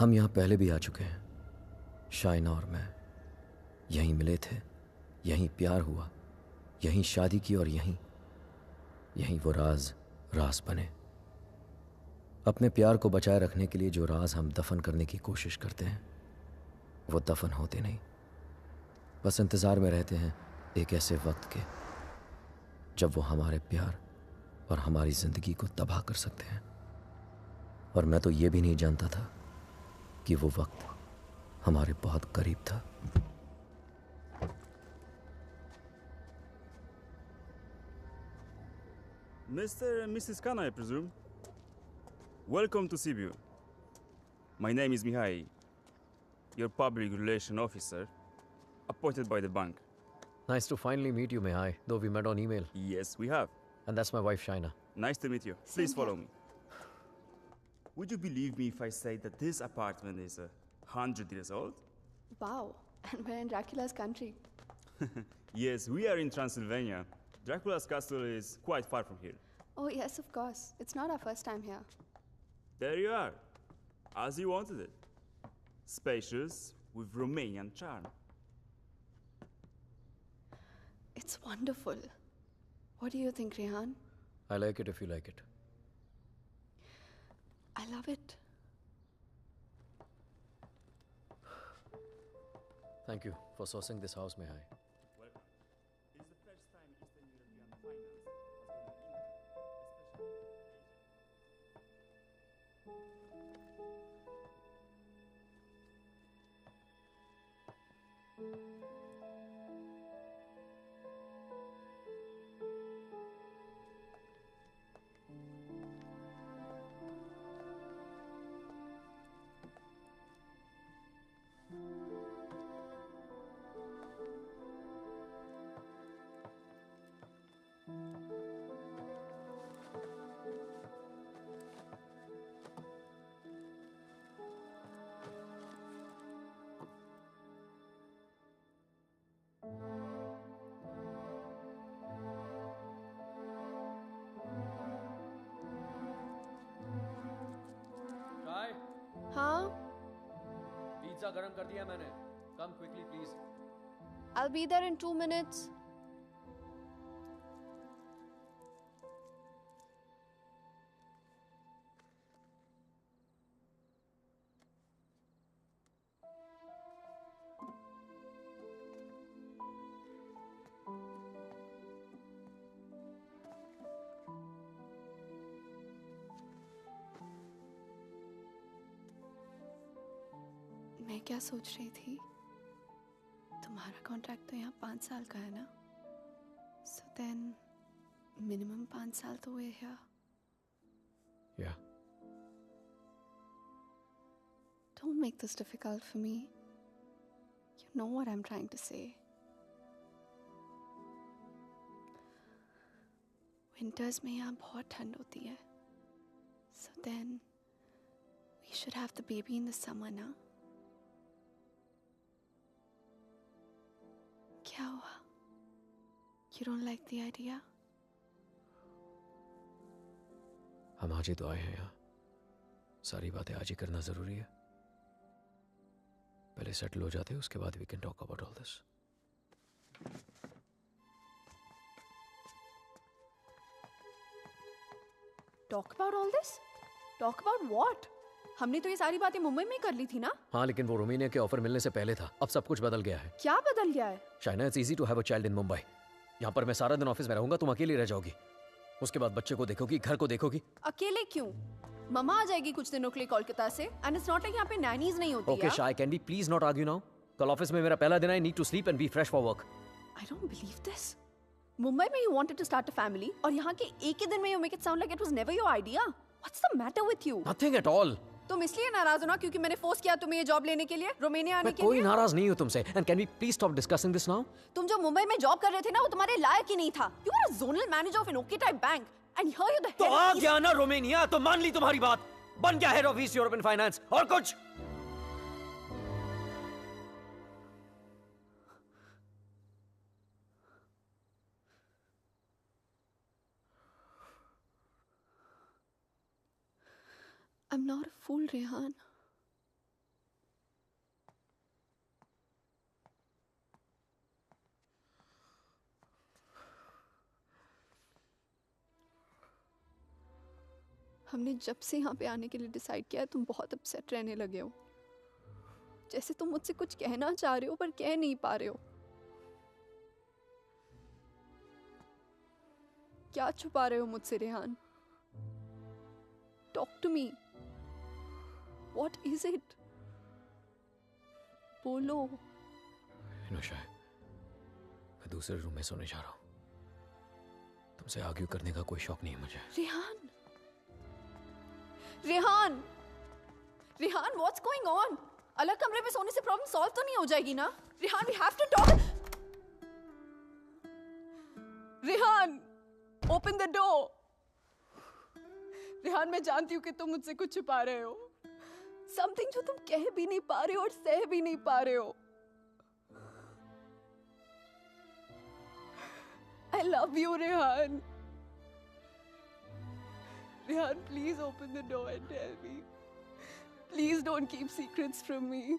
हम यहाँ पहले भी आ चुके हैं, शाइना और मैं। यहीं मिले थे, यहीं प्यार हुआ, यहीं शादी की और यहीं वो राज राज बने। अपने प्यार को बचाए रखने के लिए जो राज हम दफन करने की कोशिश करते हैं वो दफन होते नहीं, बस इंतज़ार में रहते हैं एक ऐसे वक्त के जब वो हमारे प्यार और हमारी ज़िंदगी को तबाह कर सकते हैं। और मैं तो ये भी नहीं जानता था कि वो वक्त हमारे बहुत करीब था। Mr. and Mrs. Khan, I presume. Welcome to Sibiu. My name is Mihai, your public relation officer, appointed by the bank. Nice to finally meet you, Mihai, though we met on email. Yes, we have. And that's my wife, Shaina. Nice to meet you. Please follow me. Would you believe me if I say that this apartment is 100 years old? Wow, and we're in Dracula's country. Yes, we are in Transylvania. Dracula's castle is quite far from here. Oh, yes, of course. It's not our first time here. There you are, as you wanted it. Spacious, with Romanian charm. It's wonderful. What do you think, Rehan? I like it if you like it. I love it. Thank you for sourcing this house, Mihai. Welcome. It is the first time Eastern European finance has gone in India, Try. Huh? Pizza garam kar diya maine. Come quickly, please. I'll be there in 2 minutes. मैं क्या सोच रही थी, तुम्हारा contract तो यहाँ 5 साल का है ना, सो देन मिनिमम 5 साल तो हुए here. Yeah. Don't make this difficult for me. You know what I'm trying to say. Winters में यहाँ बहुत ठंड होती है, so then we should have the baby in the summer ना. क्या हुआ? You don't like the idea? हम आज ही तो आए हैं यहाँ, सारी बातें आज ही करना जरूरी है। पहले सेटल हो जाते हैं, उसके बाद we can talk about all this. Talk about all this? Talk about what? हमने तो ये सारी बातें मुंबई में ही कर ली थी ना? हाँ, लेकिन वो रोमानिया के ऑफर मिलने से पहले था। अब सब कुछ बदल गया है। क्या बदल गया है? Shaina, it's easy to have a child in Mumbai. यहाँ पर मैं सारा दिन ऑफिस में रहूंगा, तुम अकेली रह जाओगी। उसके बाद बच्चे को देखोगी, घर को देखोगी। अकेले क्यों? मम्मा आ जाएगी कुछ दिनों के लिए कोलकाता से, एंड इट्स नॉट लाइक यहाँ पे नैनीज नहीं होती। ओके शाय, can we please not argue now? कल ऑफिस में मेरा पहला दिन है, I need to sleep and be fresh for work. I don't believe this. Mumbai में you wanted to start a family, और यहाँ के एक ही दिन में you make it sound like it was never your idea. What's the matter with you? Nothing at all. तुम इसलिए नाराज हो ना क्योंकि मैंने फोर्स किया तुम्हें ये जॉब लेने के लिए, रोमानिया आने के लिए? कोई नाराज नहीं हूँ तुमसे। And can we please stop discussing this now? तुम जो मुंबई में जॉब कर रहे थे ना, वो तुम्हारे लायक ही नहीं था। You are a zonal manager of an okay type bank, and here you the head. तो आ गया ना रोमानिया, तो मान ली तुम्हारी बात, बन गया head of east European finance. और कुछ? I'm not a fool, Rehan. हमने जब से यहाँ पे आने के लिए डिसाइड किया है तुम बहुत अपसेट रहने लगे हो, जैसे तुम मुझसे कुछ कहना चाह रहे हो पर कह नहीं पा रहे हो। क्या छुपा रहे हो मुझसे Rehan? Talk to me, what is it? बोलो। इनोशा, मैं दूसरे रूम में सोने जा रहा हूँ। तुमसे आर्ग्यू करने का कोई शौक नहीं है मुझे। Rehan, Rehan, Rehan, what's going on? अलग कमरे में सोने से प्रॉब्लम सॉल्व तो नहीं हो जाएगी ना? Rehan, we have to talk. Rehan, open the door. Rehan, मैं जानती हूँ कि तुम मुझसे कुछ छुपा रहे हो, समथिंग जो तुम कह भी नहीं पा रहे हो और सह भी नहीं पा रहे हो। I love you, Rehan. Rehan, please open the door and tell me. Please don't keep secrets from me.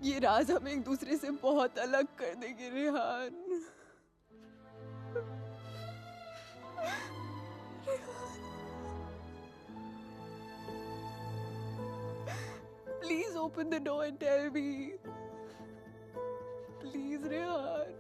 ये राज हमें एक दूसरे से बहुत अलग कर देंगे, Rehan. Please open the door and tell me. Please, Rehan.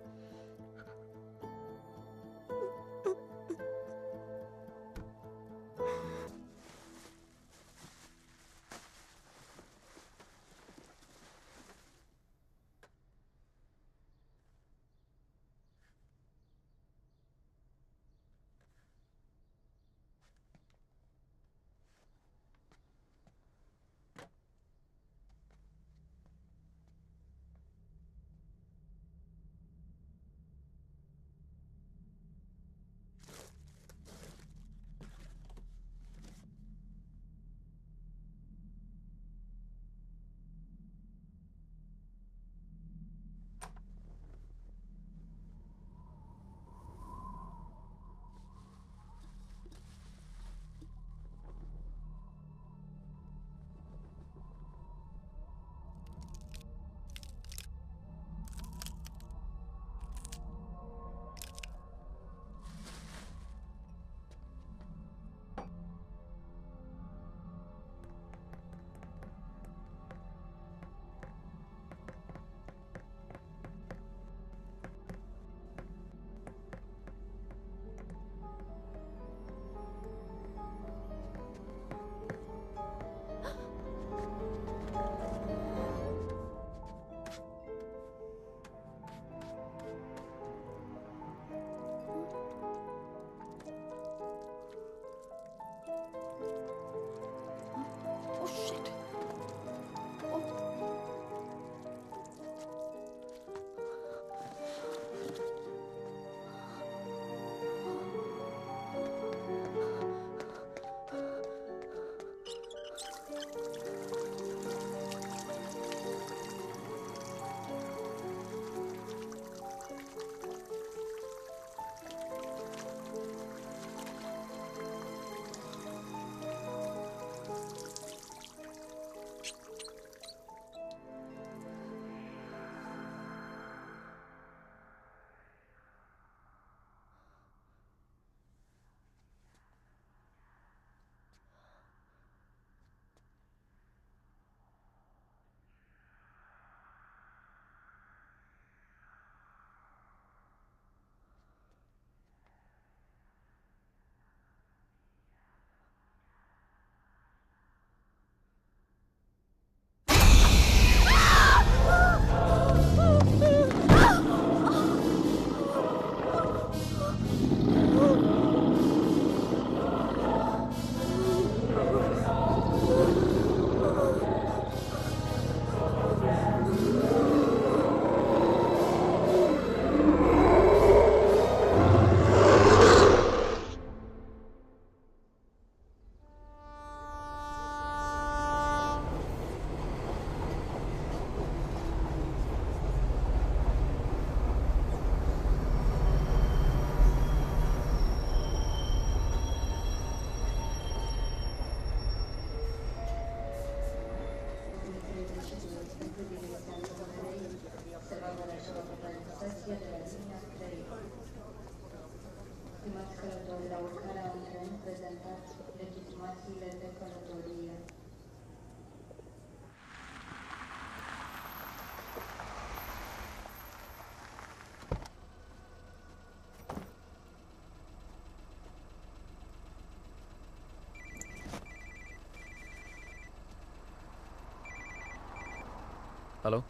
Hello?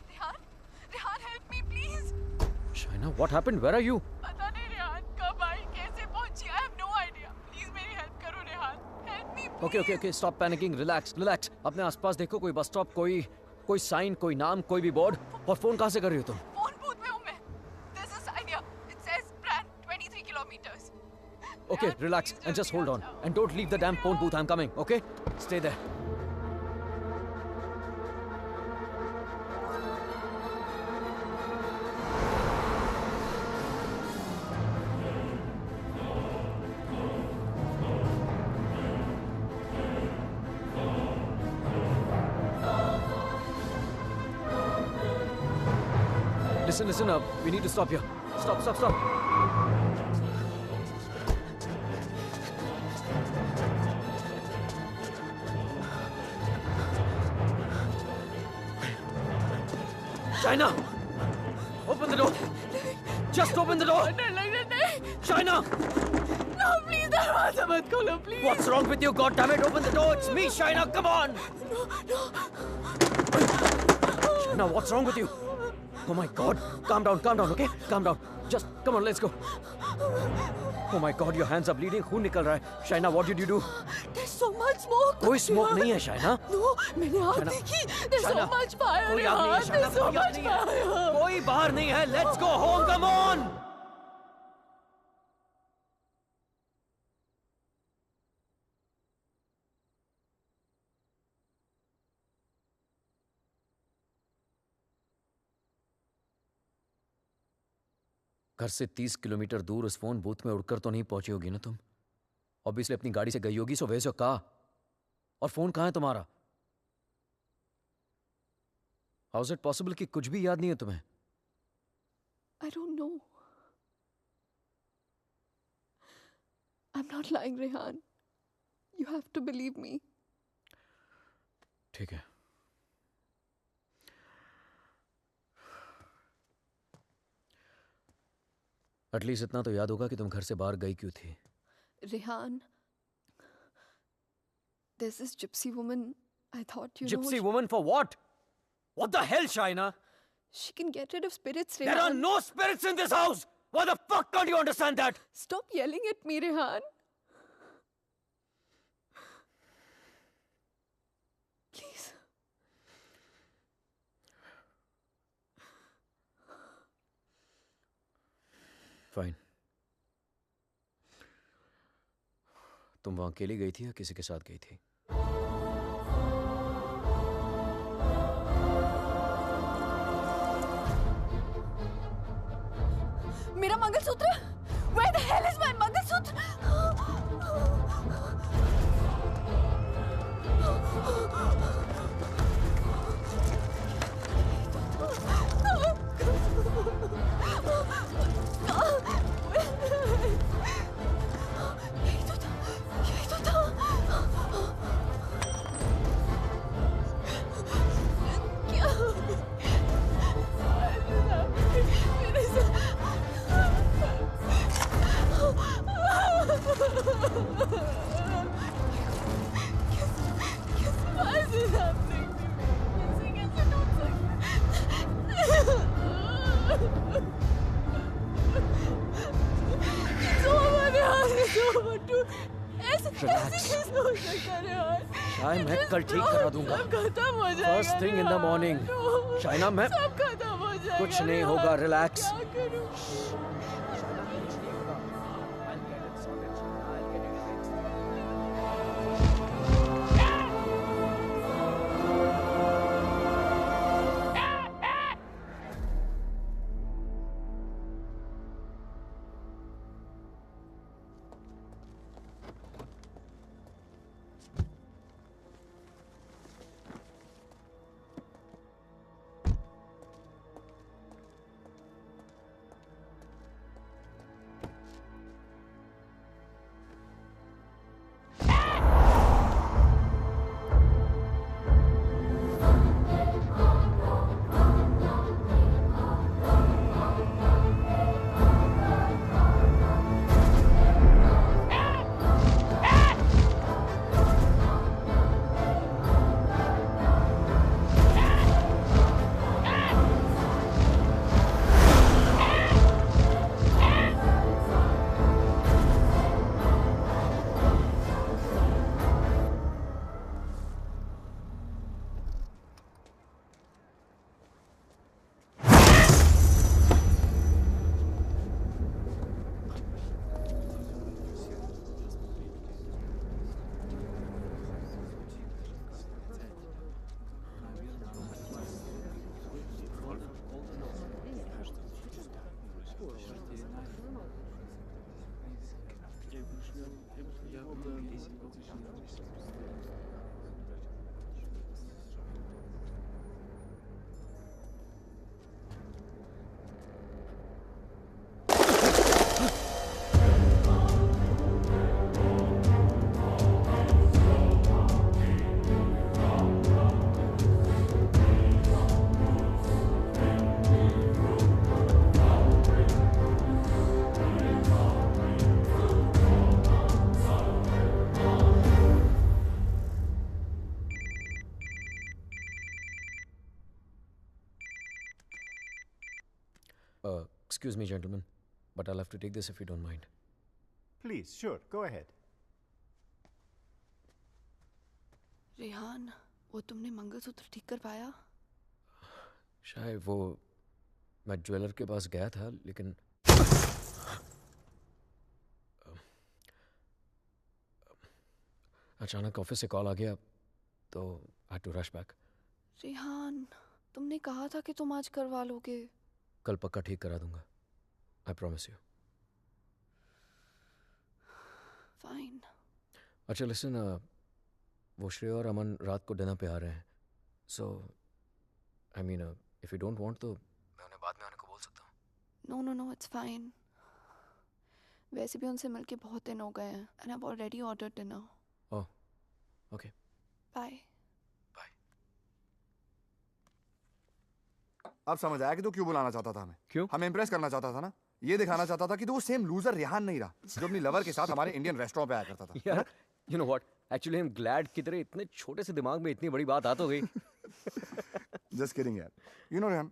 Rehan? Rehan, help me, please. Shaina, what happened? Where are you? पता नहीं रेहान कब आई कैसे पहुंची I have no idea. Please मेरी help करो Rehan. Help me please. Okay, stop panicking. Relax. अपने आसपास देखो, कोई बस स्टॉप, कोई साइन, कोई नाम, कोई भी बोर्ड. और फोन कहाँ से कर रही हो तुम? फोन बूथ में हूँ मैं. There's a sign here. It says Bran 23 kilometers. Okay, Rehan, relax please and just जल्दी hold on. आ जाओ. And don't leave the damn phone booth. I'm coming, okay? Stay there. Listen up. We need to stop here. Stop. Shaina! Open the door! Just open the door! डर लग रहा नहीं. Shaina! No, please दरवाजा मत खोलो, please. What's wrong with you? God damn it! Open the door! It's me, Shaina! Come on! No. Shaina, what's wrong with you? Oh my God! Calm down, okay? Calm down. Just come on, let's go. Oh my God, your hands are bleeding. खून निकल रहा है. Shaina, what did you do? There's so much smoke. कोई smoke नहीं है, Shaina. No, मैंने आग Shaina, देखी. There's so Shaina, much fire. कोई आग नहीं है, Rehan. Shaina. There's so कोई आग much नहीं है. fire. कोई बाहर नहीं है. Let's go home. Come on. घर से 30 किलोमीटर दूर उस फोन बूथ में उड़कर तो नहीं पहुंची होगी ना तुम? ऑब्वियसली अपनी गाड़ी से गई होगी. So where your car? और फोन कहाँ है तुम्हारा? हाउ इज इट पॉसिबल कि कुछ भी याद नहीं है तुम्हें? I don't know. I'm not lying, Rehan. You have to believe me. ठीक है. एटलीस्ट इतना तो याद होगा कि तुम घर से बाहर गई क्यों थी. Rehan, there's this gypsy woman. I thought you know. Gypsy woman for what? What the hell, Shaina? She can get rid of spirits, There are Rehan. no spirits in this house. Why the fuck can't you understand that? Stop yelling at me, Rehan. Please. Fine. तुम वहां अकेली गई थी या किसी के साथ गई थी? मेरा mangalsutra? Where the hell is my mangalsutra? यही तो था. क्या? मेरे Why is this happening to me? कैसे टूट सकता? ऐसे कैसे हो सकता है यार? शायद मैं कल ठीक करा दूंगा. सब खत्म हो जाएगा. First thing in the morning. Shaina, मैं सब खत्म हो जाएगा. कुछ नहीं होगा. रिलैक्स. क्या करूं? Excuse me, gentlemen, but I'll have to take this if you don't mind. Please, sure, go ahead. Rehan, वो तुमने मंगलसूत्र ठीक कर पाया? शायद वो मैं ज्वेलर के पास गया था, लेकिन अचानक ऑफिस से कॉल आ गया तो I had to rush back. Rehan, तुमने कहा था कि तुम आज करवा लोगे. कल पक्का ठीक करा दूंगा. I promise you. फाइन. अच्छा लिसन, वो श्रेय और अमन रात को डिनर पे आ रहे हैं. So I mean if you don't want तो मैं उन्हें बाद में आने को बोल सकता हूँ. No no no, it's fine. वैसे भी उनसे मिलके बहुत दिन हो गए हैं and I have already ordered dinner. Oh okay. Bye. Bye. अब समझ आया कि तू क्यों बुलाना चाहता था हमें. क्यों? हमें इंप्रेस करना चाहता था ना. ये दिखाना चाहता था कि तू वो सेम लूजर रेहान नहीं रहा जो अपनी लवर के साथ हमारे इंडियन रेस्टोरेंट पे आया करता था. यार you know what, actually I am glad कि तेरे इतने छोटे से दिमाग में इतनी बड़ी बात आ तो गई. जस्ट किडिंग यार. यू नो रेहान,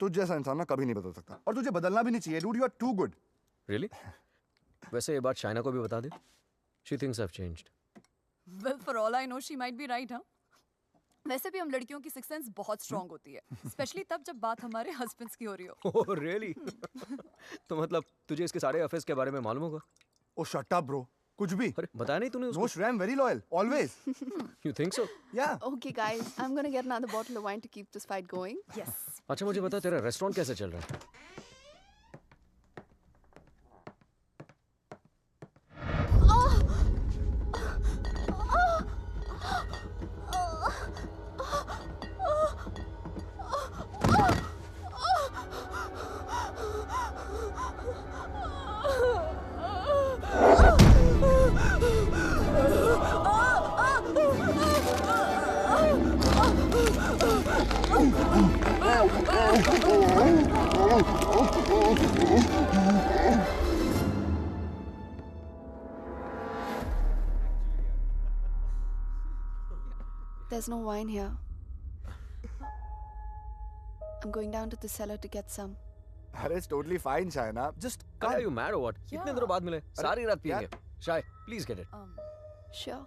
तुझ जैसा इंसान ना कभी नहीं बदल सकता और तुझे बदलना भी नहीं चाहिए. Dude, you are too good. Really? वैसे ये बात शाइना को भी बता दे. She thinks I have changed. Well, for all I know, she might be right, हाँ? वैसे भी हम लड़कियों की सिक्स सेंस बहुत स्ट्रांग होती है, स्पेशली तब जब बात हमारे हस्बैंड्स की हो रही हो. Oh really? तो मतलब तुझे इसके सारे अफेयर्स के बारे में मालूम होगा? ओ शट अप ब्रो. कुछ भी. अरे बताया नहीं तूने नो उसको? श्रेय, I am very loyal always. You think so? या. Okay guys, I'm gonna get another bottle of wine to keep this fight going. Yes. अच्छा मुझे बता, तेरा रेस्टोरेंट कैसे चल रहा है? There's no wine here. I'm going down to the cellar to get some. अरे it's totally fine Shaina. Just Are you mad or what? Yeah. इतने दिनों बाद मिले, सारी रात यार- पिएंगे. शाय, प्लीज गेट इट. Sure.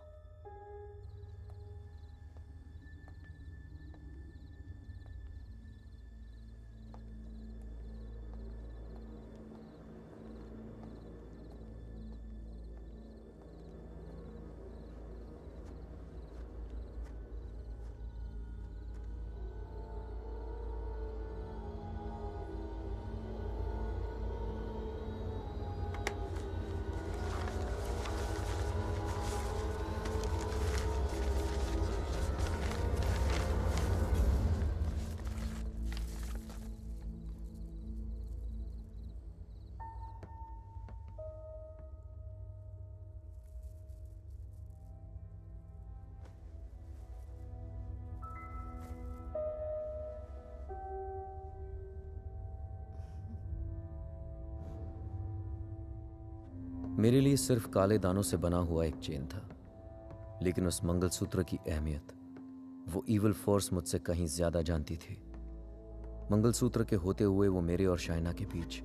मेरे लिए सिर्फ काले दानों से बना हुआ एक चेन था, लेकिन उस मंगलसूत्र की अहमियत वो इविल फोर्स मुझसे कहीं ज्यादा जानती थी. मंगलसूत्र के होते हुए वो मेरे और शाइना के बीच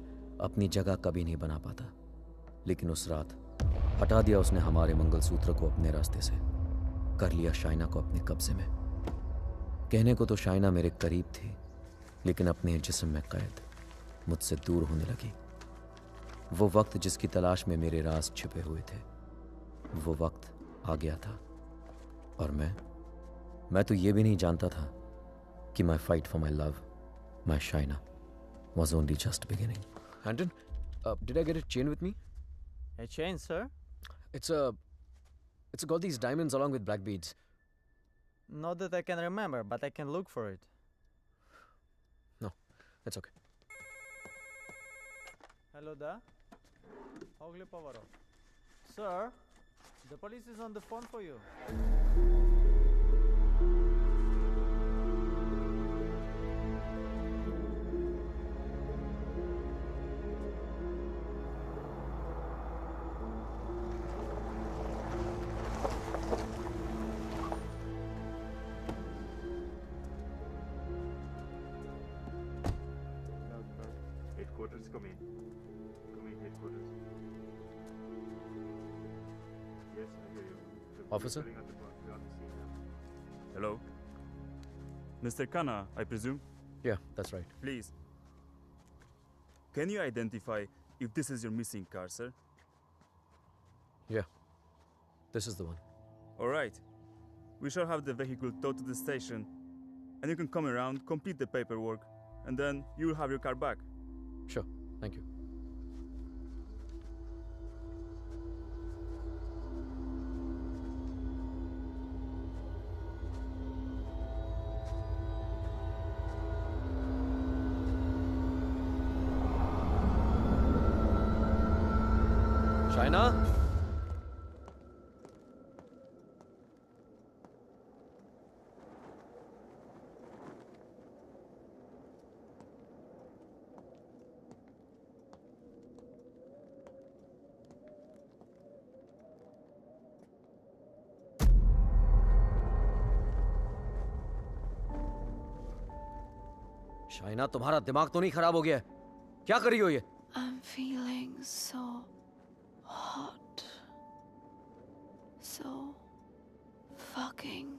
अपनी जगह कभी नहीं बना पाता, लेकिन उस रात हटा दिया उसने हमारे मंगलसूत्र को अपने रास्ते से. कर लिया शाइना को अपने कब्जे में. कहने को तो शाइना मेरे करीब थी, लेकिन अपने जिस्म में कैद मुझसे दूर होने लगी. वो वक्त जिसकी तलाश में मेरे राज छिपे हुए थे, वो वक्त आ गया था. और मैं तो ये भी नहीं जानता था कि माई fight for my love, my Shaina, was only just beginning. Anton, did I get a chain with me? A chain, sir? It's got these diamonds along with black beads. Not that I can remember, but I can look for it. No, it's okay. Hello there. Hogli Pavaro. Sir, the police is on the phone for you. headquarters. Come in. Come in, headquarters. Yes, I hear you. The police Officer? calling at the bar. We are on the scene now. Hello? Mr. Khanna, I presume? Yeah, that's right. Please. Can you identify if this is your missing car, sir? Yeah, this is the one. All right. We shall have the vehicle towed to the station, and you can come around, complete the paperwork, and then you will have your car back. Sure, thank you. Shaina? Shaina, तुम्हारा दिमाग तो नहीं खराब हो गया है? क्या कर रही हो ये? I'm feeling so hot. So fucking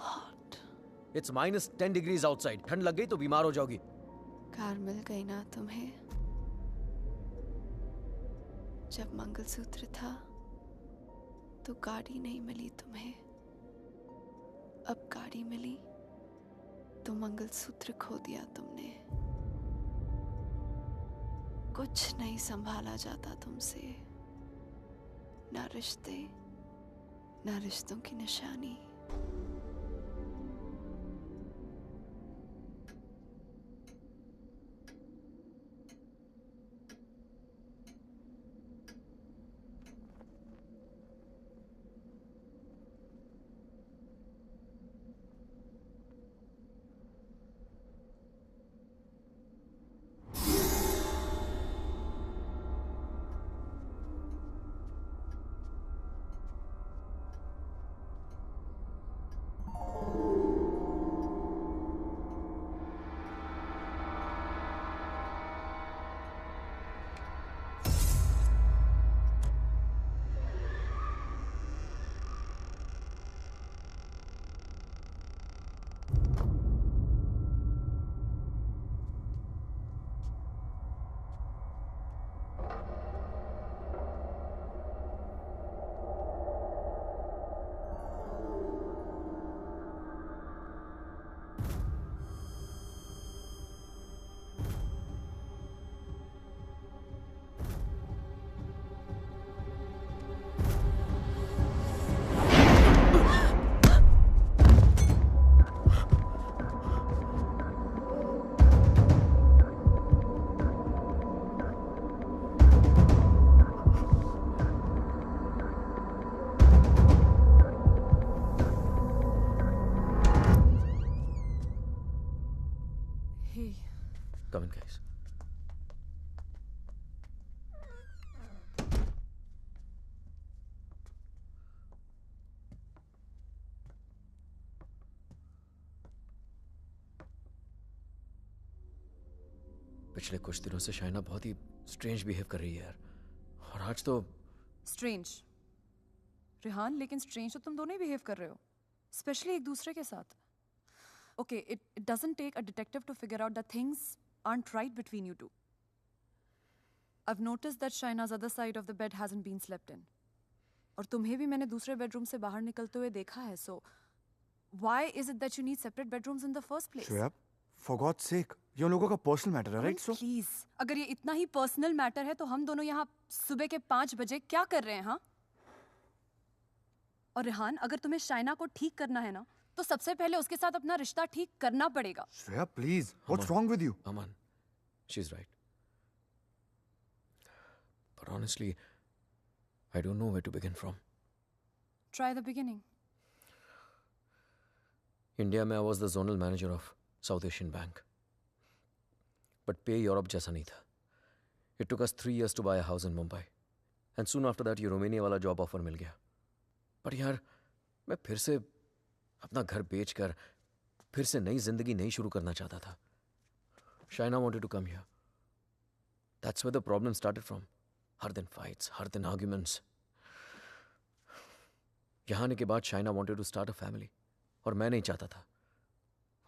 hot. It's -10 degrees outside. ठंड लग गई तो बीमार हो जाओगी. कार मिल गई ना तुम्हें? जब मंगलसूत्र था तो गाड़ी नहीं मिली तुम्हें. अब गाड़ी मिली तो मंगलसूत्र खो दिया तुमने. कुछ नहीं संभाला जाता तुमसे. ना रिश्ते, ना रिश्तों की निशानी. Come in, guys. पिछले कुछ दिनों से शाइना बहुत ही स्ट्रेंज बिहेव कर रही है यार. और आज तो स्ट्रेंज रेहान, लेकिन स्ट्रेंज तो तुम दोनों ही बिहेव कर रहे हो, स्पेशली एक दूसरे के साथ. Okay, it doesn't take a detective to figure out that थिंग्स aren't right between you two. I've noticed that Shaina's other side of the bed hasn't been slept in. और तुम्हें भी मैंने दूसरे बेडरूम से बाहर निकलते हुए देखा है. So why is it that you need separate bedrooms in the first place? Shreya, for God's sake, ये उन लोगों का पर्सनल मैटर है, राइट? सो प्लीज, अगर ये इतना ही पर्सनल मैटर है तो हम दोनों यहाँ सुबह के 5 बजे क्या कर रहे हैं? हाँ, और रेहान, अगर तुम्हें शाइना को ठीक करना है ना, तो सबसे पहले उसके साथ अपना रिश्ता ठीक करना पड़ेगा. Shreya, please, what's wrong with you? Aman, she's right. But honestly, I don't know where to begin from. Try the beginning. India में I was the zonal manager of South Asian Bank. But pay Europe जैसा नहीं था. It took us 3 years to buy a house in Mumbai. And soon after that, ये Romania वाला job offer मिल गया. But यार, मैं फिर से अपना घर बेचकर फिर से नई जिंदगी नहीं शुरू करना चाहता था. Shaina wanted to come here. That's where the problem started from. हर दिन fights, हर दिन arguments. यहाँ आने के बाद Shaina wanted to start a family. और मैं नहीं चाहता था.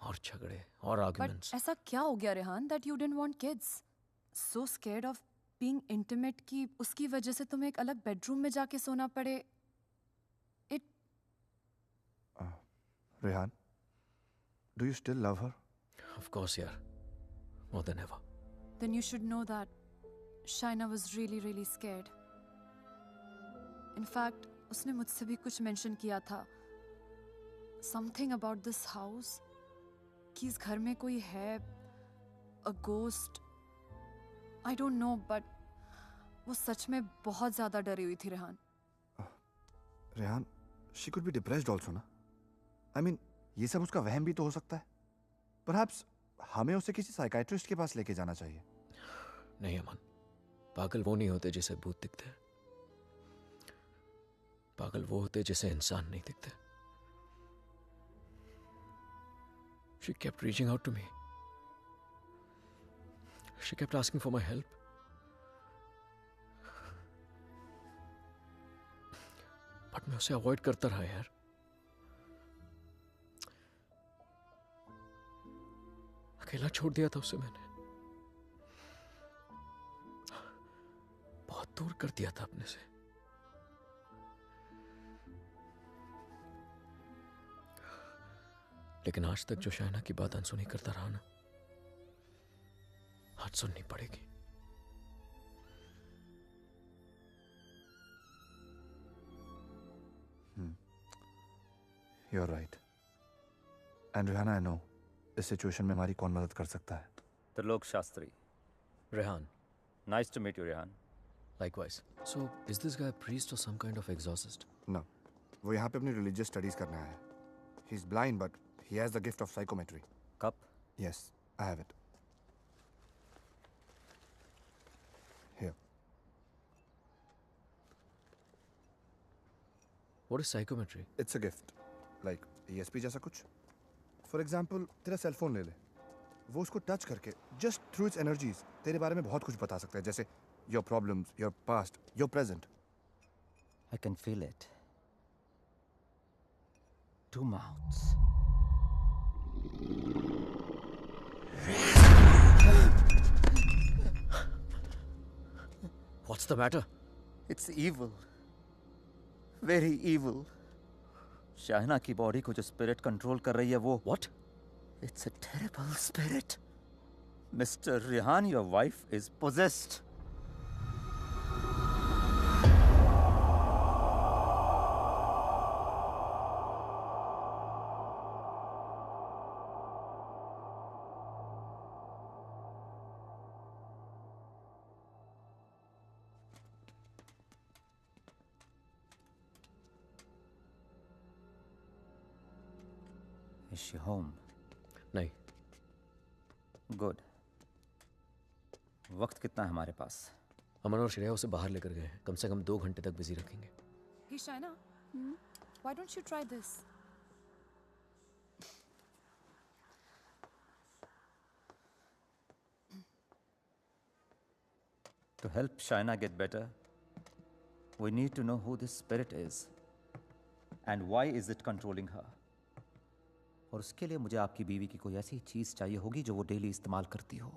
और झगड़े और But arguments. ऐसा क्या हो गया Rehan that you didn't want kids? So scared of being intimate कि उसकी वजह से तुम्हें एक अलग bedroom में जाके सोना पड़े. It Rehan, do you still love her? Of course, यार. More than ever. then you should know that Shaina was really really scared. In fact, उसने मुझसे भी कुछ mention किया था. Something about this house. कि इस घर में कोई है. A ghost. I don't know, but वो सच में बहुत ज़्यादा डरी हुई थी Rehan. Rehan, she could be depressed also, ना? I mean, ये सब उसका वहम भी तो हो सकता है. Perhaps हमें उसे किसी साइकाइट्रिस्ट के पास लेके जाना चाहिए. नहीं अमन. पागल वो नहीं होते जिसे भूत दिखते हैं. पागल वो होते जिसे इंसान नहीं दिखते. She kept reaching out to me. She kept asking for my help. But मैं उसे अवॉइड करता रहा यार. अकेला छोड़ दिया था उसे मैंने. बहुत दूर कर दिया था अपने से. लेकिन आज तक जो शाइना की बात अनसुनी करता रहा ना, आज सुननी पड़ेगी. You're right. And Rihanna, I know इस सिचुएशन में हमारी कौन मदद कर सकता है. Trilok Shastri. Rehan, Nice to meet you, Rehan. likewise. So, is this guy a priest or some kind of exorcist? No, वो यहाँ पे अपनी religious studies करने आया है. He's blind, but he has the gift of psychometry. Cup? Yes, I have it. Here. What is psychometry? It's a gift. Like ESP जैसा कुछ. For example, तेरा सेल फोन ले ले. वो उसको टच करके just through its energies तेरे बारे में बहुत कुछ बता सकता है. जैसे your problems, your past, your present. I can feel it. Two mouths. What's the matter? It's evil. Very evil. Shaina की बॉडी को जो स्पिरिट कंट्रोल कर रही है वो. What? It's a terrible spirit. Mr. Rehan, your wife is possessed. Is she home? नहीं. Good. वक्त कितना है हमारे पास? अमन और श्रेया उसे बाहर लेकर गए हैं. कम से कम 2 घंटे तक बिजी रखेंगे. Hey Shaina, why don't you try this? To help Shaina get better, we need to know who this spirit is and why is it controlling her. और उसके लिए मुझे आपकी बीवी की कोई ऐसी चीज चाहिए होगी जो वो डेली इस्तेमाल करती हो.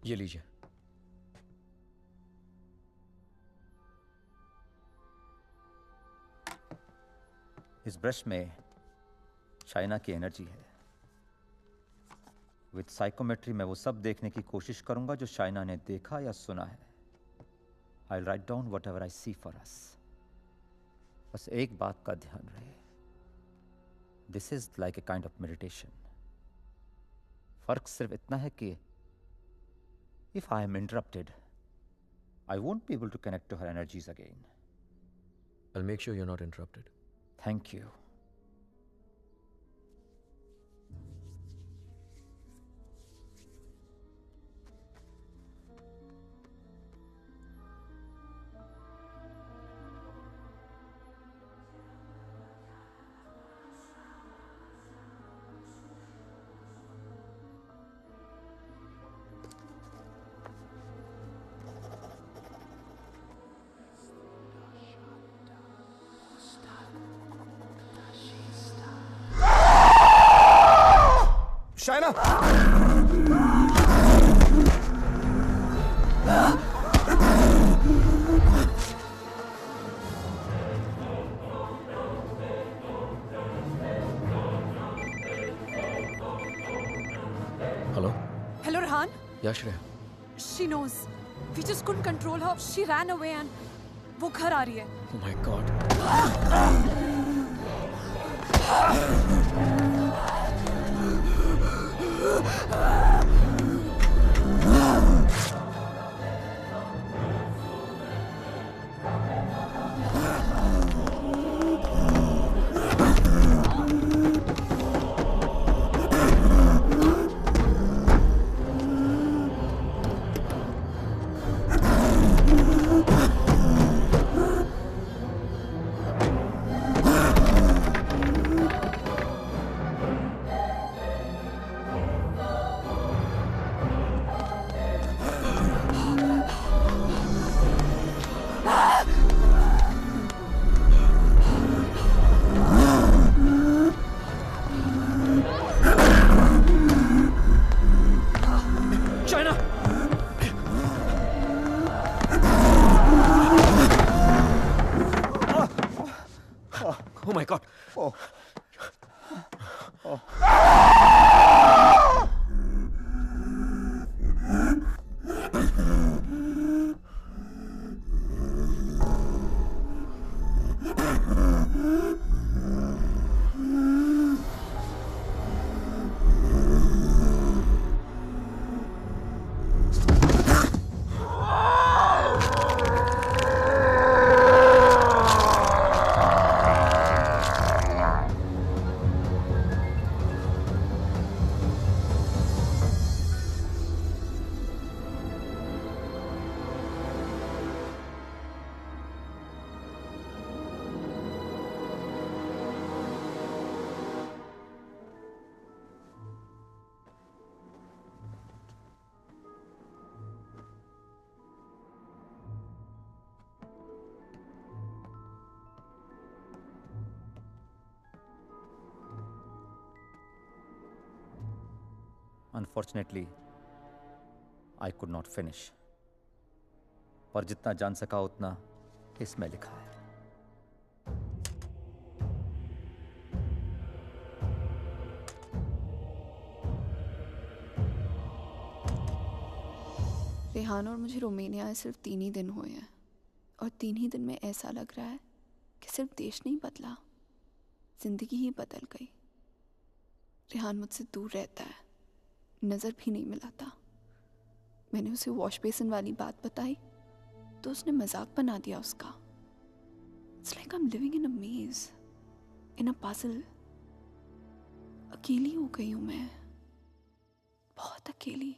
ये लीजिए. इस ब्रश में शाइना की एनर्जी है. विद साइकोमेट्री मैं वो सब देखने की कोशिश करूंगा जो शाइना ने देखा या सुना है. I'll write down whatever I see for us. बस एक बात का ध्यान रहे. This is like a kind of meditation. फर्क सिर्फ इतना है कि if I am interrupted, I won't be able to connect to her energies again. I'll make sure you're not interrupted. Thank you. Shaina! Hello Hello, Rehan. या Shreya? She knows. We just couldn't control her. She ran away and वो घर आ रही है. Oh my God. China! Oh my God. Oh. Unfortunately, I could not finish. पर जितना जान सका उतना इसमें लिखा है. रेहान और मुझे रोमानिया आए सिर्फ 3 ही दिन हुए हैं और 3 ही दिन में ऐसा लग रहा है कि सिर्फ देश नहीं बदला, जिंदगी ही बदल गई। रेहान मुझसे दूर रहता है, नज़र भी नहीं मिलाता। मैंने उसे वॉश बेसिन वाली बात बताई तो उसने मजाक बना दिया उसका। It's like I am living in a maze, in a puzzle. अकेली हो गई हूँ मैं, बहुत अकेली।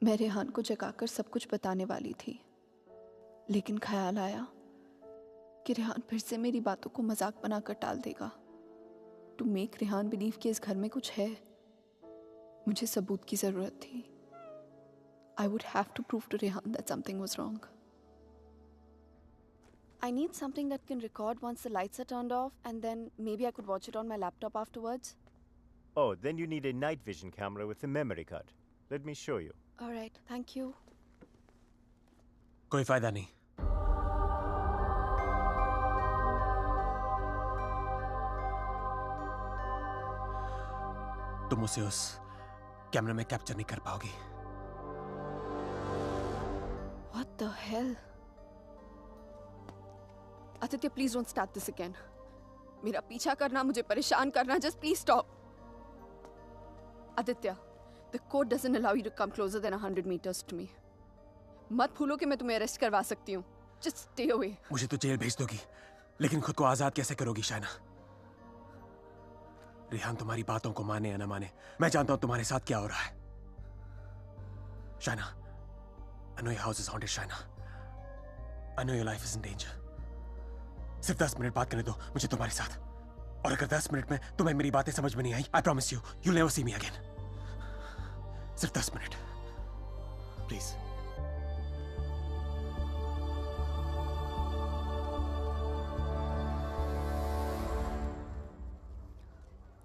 मैं रेहान को जगाकर सब कुछ बताने वाली थी, लेकिन ख्याल आया कि रेहान फिर से मेरी बातों को मजाक बनाकर टाल देगा। टू मेक रेहान बिलीव कि इस घर में कुछ है, मुझे सबूत की जरूरत थी। I would have to prove to Rehan that something was wrong. I need something that can record once the lights are turned off, and then maybe I could watch it on my laptop afterwards. Oh, then you need a night vision camera with a memory card. Let me show you. All right, thank you. कोई फायदा नहीं। तुम उसे उस कैमरे में capture नहीं कर पाओगी। What the hell? Aditya, please don't start this again. मेरा पीछा करना, मुझे परेशान करना, just please stop. Aditya, the code doesn't allow you to come closer than 100 meters to me. मत भूलो कि मैं तुम्हें अरेस्ट करवा सकती हूँ. Just stay away. मुझे तो जेल भेज दोगी, लेकिन खुद को आजाद कैसे करोगी शाइना? रेहान तुम्हारी बातों को माने या ना माने, मैं जानता हूं तुम्हारे साथ क्या हो रहा है। Shaina, I know your house is haunted, Shaina. I know your life is in danger. सिर्फ 10 मिनट बात करने दो मुझे तुम्हारे साथ, और अगर 10 मिनट में तुम्हें मेरी बातें समझ में नहीं आई, I promise you, you'll never see me again. सिर्फ 10 minute, please.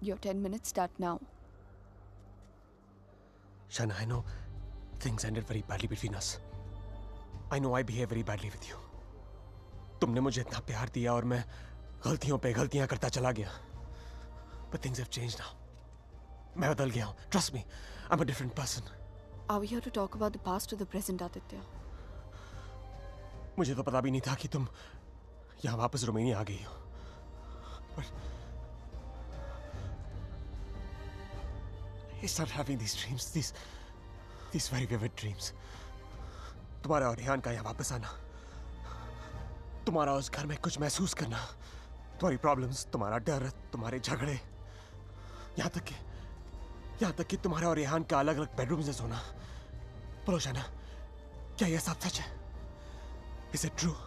Your 10 minutes start now. Shaina, I know things ended very badly between us. I know I behaved very badly with you. तुमने मुझे इतना प्यार दिया और मैं गलतियों पे गलतियां करता चला गया. But things have changed now. मैं बदल गया हूँ. Trust me, I'm a different person. Are we here to talk about the past or the present, Aditya? मुझे तो पता भी नहीं था कि तुम यहाँ वापस रोमानिया आ गई हो. But I started having these dreams, these very vivid dreams. तुम्हारा और रेहान का यहाँ वापस आना, तुम्हारा उस घर में कुछ महसूस करना, तुम्हारी प्रॉब्लम्स, तुम्हारा डर, तुम्हारे झगड़े, यहाँ तक कि तुम्हारा और रेहान का अलग अलग बेडरूम में सोना. बोलो शाइना, क्या यह सब सच है? Is it true?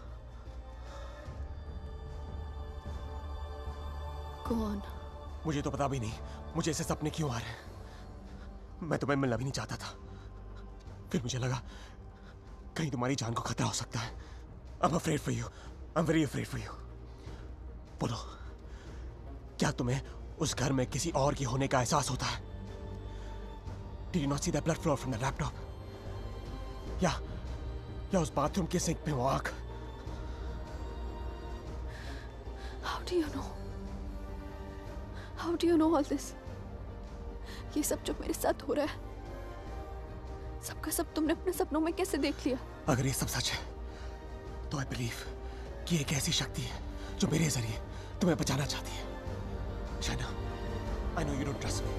Go on. मुझे तो पता भी नहीं मुझे ऐसे सपने क्यों आ रहे हैं. मैं तुम्हें मिलना भी नहीं चाहता था. फिर मुझे लगा कहीं तुम्हारी जान को खतरा हो सकता है. I'm afraid for you. I'm very afraid for you. बोलो, क्या तुम्हें उस घर में किसी और की होने का एहसास होता है? Did you not see that blood flow from the laptop? या उस बाथरूम के सिंक पे वो आग? How do you know? How do you know all this? ये सब जो मेरे साथ हो रहा है, सबका सब तुमने अपने सपनों में कैसे देख लिया? अगर ये सब सच है, तो I believe कि एक ऐसी शक्ति है जो मेरे जरिए तुम्हें बचाना चाहती है. Shaina, I know you don't trust me,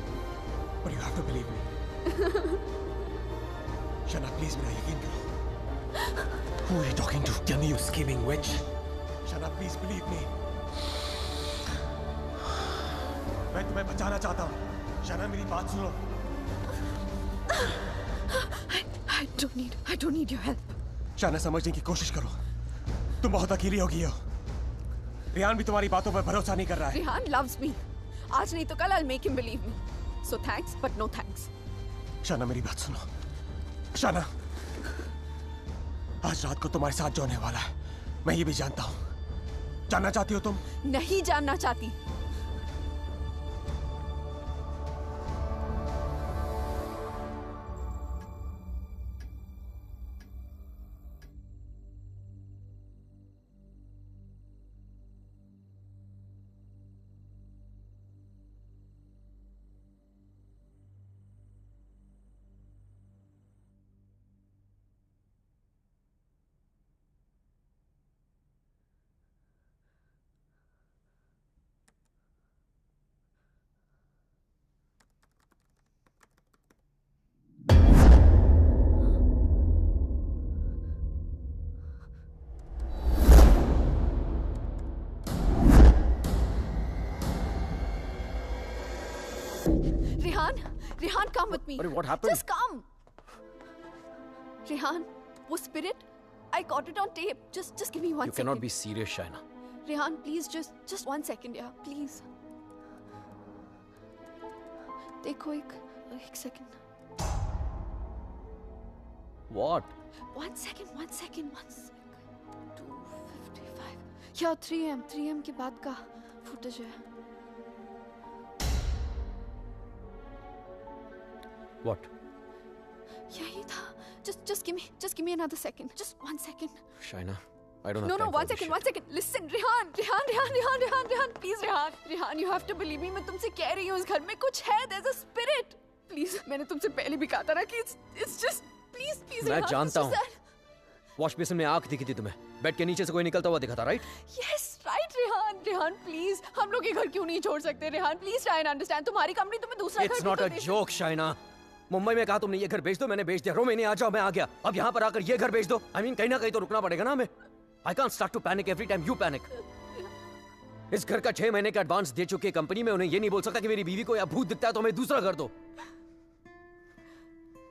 but you have to believe me. Shaina, please मेरा यकीन करो. Who are you talking to? Tell me, you scheming witch. Shaina, please believe me. मैं तुम्हें बचाना चाहता हूँ. शाइना, मेरी बात सुनो. I don't need your help. Shaina, समझने की कोशिश करो. तुम बहुत अकेली हो गई हो. रेहान भी तुम्हारी बातों पर भरोसा नहीं कर रहा है. Rehan loves me. आज नहीं तो कल I'll make him believe me. So thanks, but no thanks. Shaina, मेरी बात सुनो. शाइना, आज रात को तुम्हारे साथ जो होने वाला है, मैं ये भी जानता हूँ. जानना चाहती हो तुम? नहीं जानना चाहती. Rehan, come with me. What happened? Just come. Rehan, वो spirit, I caught it on tape. Just give me 1 You second. cannot be serious, Shaina. Rehan, please, just 1 second, yeah, please. देखो एक second. What? 1 second. 2:55. Yeah, 3 am के बाद का footage है. What? यही था. Just give me another second. Just 1 second. Shaina, I don't have No, time for 1 this second, shit. 1 second. Listen, Rehan, please, Rehan, you have to believe me. मैं तुमसे कह रही हूँ इस घर में कुछ है. There's a spirit. Please, मैंने तुमसे पहले भी कहा था ना कि it's just please, मैं Rehan, जानता it's हूँ. just that. वॉश बेसिन में आंख दिखी थी तुम्हें. बेड के नीचे से कोई निकलता हुआ दिखा था, right? Yes, right, Rehan, please. हम लोग ये घर क्यों नहीं छोड़ सकते, Rehan? Please try and understand. तुम्हारी कंपनी तुम्हें दूसरा घर It's भी not तो a दे सकती- joke, Shaina. मुंबई में कहा तुमने ये घर बेच दो, मैंने बेच दिया. रोमानिया आ जाओ, मैं आ गया. अब यहाँ पर आकर ये घर बेच दो. I mean, कहीं ना कहीं तो रुकना पड़ेगा ना हमें. I can't start to panic every time you panic. इस घर का 6 महीने का एडवांस दे चुकी है कंपनी में. उन्हें ये नहीं बोल सकता कि मेरी बीवी को या भूत दिखता है तो हमें दूसरा घर दो.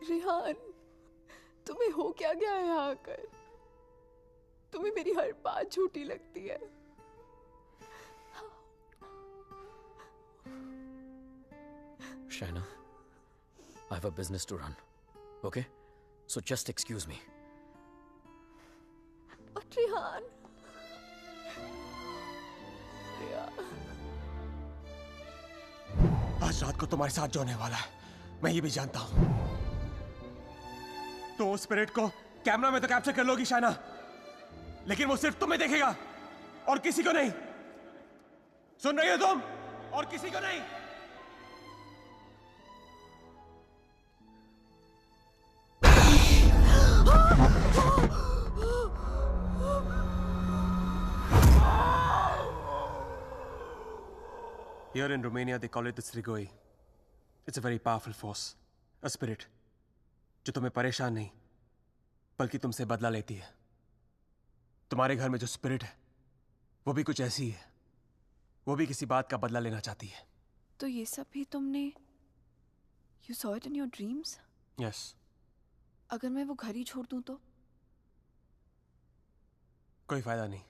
रेहान, तुम्हें हो क्या गया है यहाँ आकर? तुम्हें मेरी हर बात झूठी लगती है. Shaina, I have a business to run. Okay? So just excuse me. But Rehan, आज रात को तुम्हारे साथ जो होने वाला है मैं ये भी जानता हूं. तो उस स्पिरिट को कैमरा में तो कैप्चर कर लोगी शाइना, लेकिन वो सिर्फ तुम्हें देखेगा और किसी को नहीं. सुन रही हो तुम? और किसी को नहीं. Here in Romania, they call it the Strigoi. It's a very powerful force, a spirit, जो तुम्हें परेशान नहीं, बल्कि तुमसे बदला लेती है. तुम्हारे घर में जो स्पिरिट है, वो भी कुछ ऐसी है. वो भी किसी बात का बदला लेना चाहती है. तो ये सब भी तुमने You saw it in your dreams? Yes. अगर मैं वो घर ही छोड़ दूं तो? कोई फायदा नहीं.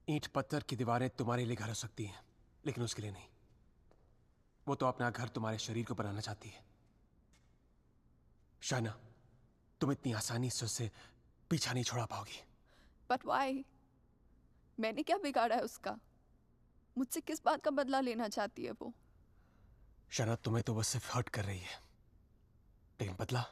ईंट पत्थर की दीवारें तुम्हारे लिए घर हो सकती हैं, लेकिन उसके लिए नहीं. वो तो अपना घर तुम्हारे शरीर को बनाना चाहती है. शाइना, तुम इतनी आसानी से उससे पीछा नहीं छोड़ा पाओगी. But why? मैंने क्या बिगाड़ा है उसका? मुझसे किस बात का बदला लेना चाहती है वो? शाइना, तुम्हें तो वो सिर्फ हर्ट कर रही है, लेकिन बदला?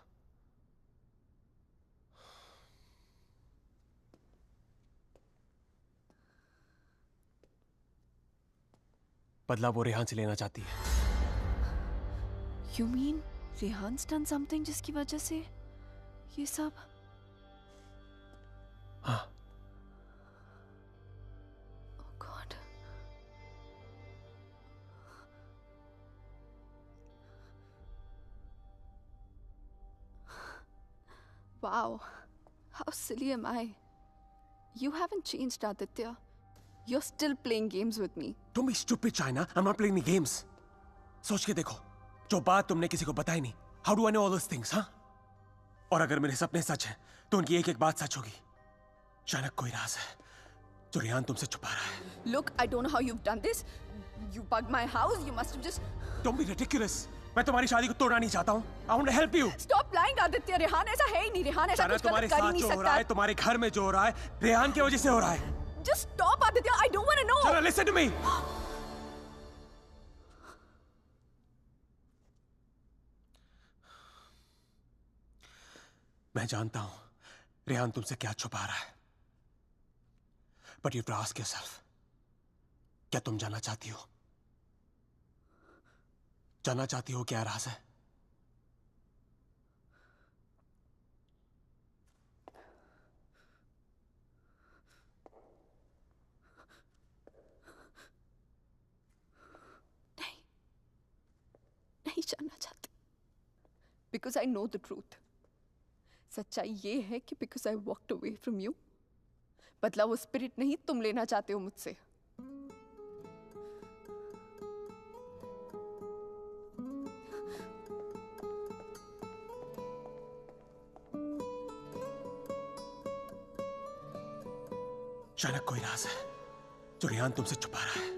बदला वो रेहान से लेना चाहती है. You mean Rehan's done something जिसकी वजह से ये सब? हाँ. Oh God. Wow. How silly am I? You haven't changed, Aditya. You're still playing games with me. Don't be stupid, China. I'm not playing any games. सोच के देखो, जो बात तुमने किसी को बताई नहीं. How do I know all those things, हाँ? और अगर मेरे सपने सच हैं, तो उनकी एक-एक बात सच होगी. अचानक कोई राज है, जो रेहान तुमसे छुपा रहा है. Look, I don't know how you've done this. You bugged my house. You must have just. Don't be ridiculous. मैं तुम्हारी शादी को तोड़ना नहीं चाहता हूँ. I want to help you. Stop lying, Aditya. Rehan ऐसा है ही नहीं. रेहान ऐसा कुछ तुम्हारे गलत कर ही साथ नहीं जो हो रहा है, सकता. तुम्हारे घर में जो हो रहा है, रेहान की वजह से हो रहा है. Just stop, Aditya. I don't want to know. Chana, listen to me. मैं जानता हूं रेहान तुमसे क्या छुपा रहा है. But you have to ask yourself, क्या तुम जानना चाहती हो? जानना चाहती हो क्या राज है? नहीं जानना चाहती. Because I know the truth. सच्चाई ये है कि because I walked away from you, बदला वो स्पिरिट नहीं तुम लेना चाहते हो मुझसे. शायद कोई राज है जो रेहान तुमसे छुपा रहा है।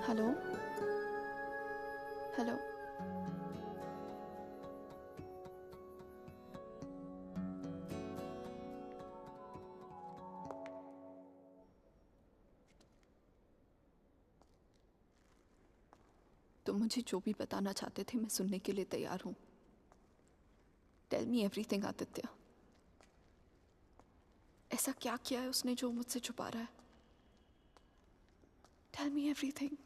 हेलो हेलो तुम मुझे जो भी बताना चाहते थे मैं सुनने के लिए तैयार हूं। Tell me everything Aditya. ऐसा क्या किया है उसने जो मुझसे छुपा रहा है? Tell me everything.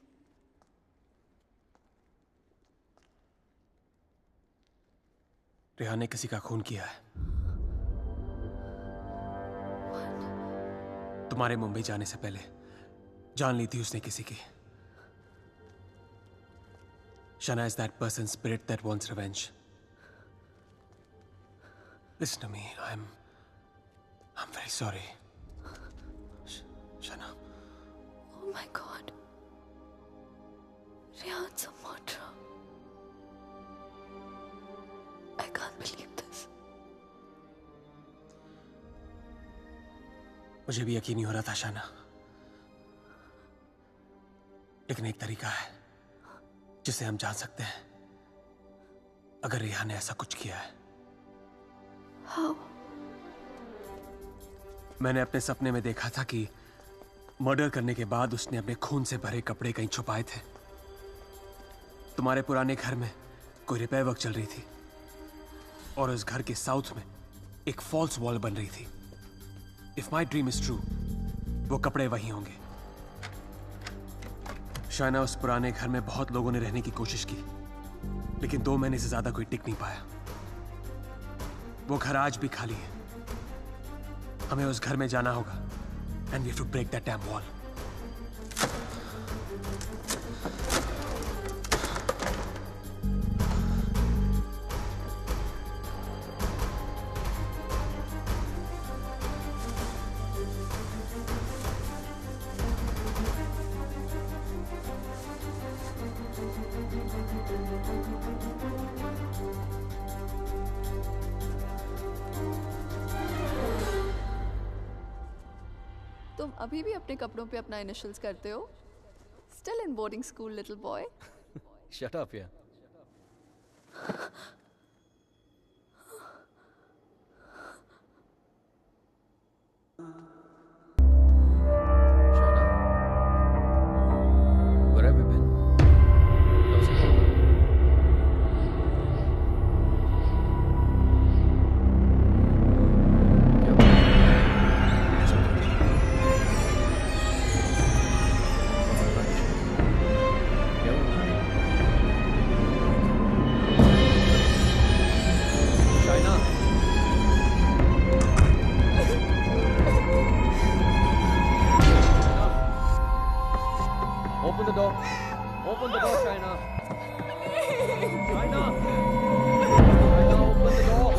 रेहान ने किसी का खून किया है। तुम्हारे मुंबई जाने से पहले जान ली थी उसने किसी की। Shana is that person's spirit that wants revenge. Listen to me. I'm very sorry. Shana. Oh my God. Rehan's a murderer. I can't believe this. मुझे भी यकीन नहीं हो रहा था शाना, लेकिन एक तरीका है जिसे हम जान सकते हैं अगर रेहान ने ऐसा कुछ किया है। How? मैंने अपने सपने में देखा था कि मर्डर करने के बाद उसने अपने खून से भरे कपड़े कहीं छुपाए थे। तुम्हारे पुराने घर में कोई रिपेयर वर्क चल रही थी और उस घर के साउथ में एक फॉल्स वॉल बन रही थी। If my dream is true, वो कपड़े वहीं होंगे। शायना, उस पुराने घर में बहुत लोगों ने रहने की कोशिश की, लेकिन 2 महीने से ज्यादा कोई टिक नहीं पाया। वो घर आज भी खाली है। हमें उस घर में जाना होगा and we have to break that damn wall. तुम अभी भी अपने कपड़ों पे अपना इनिशियल्स करते हो? Still in boarding school, little boy. Shut up, yeah. Where have you been? How's it going? Open the door. Open the door, Shaina. Shaina. Shaina, open the door.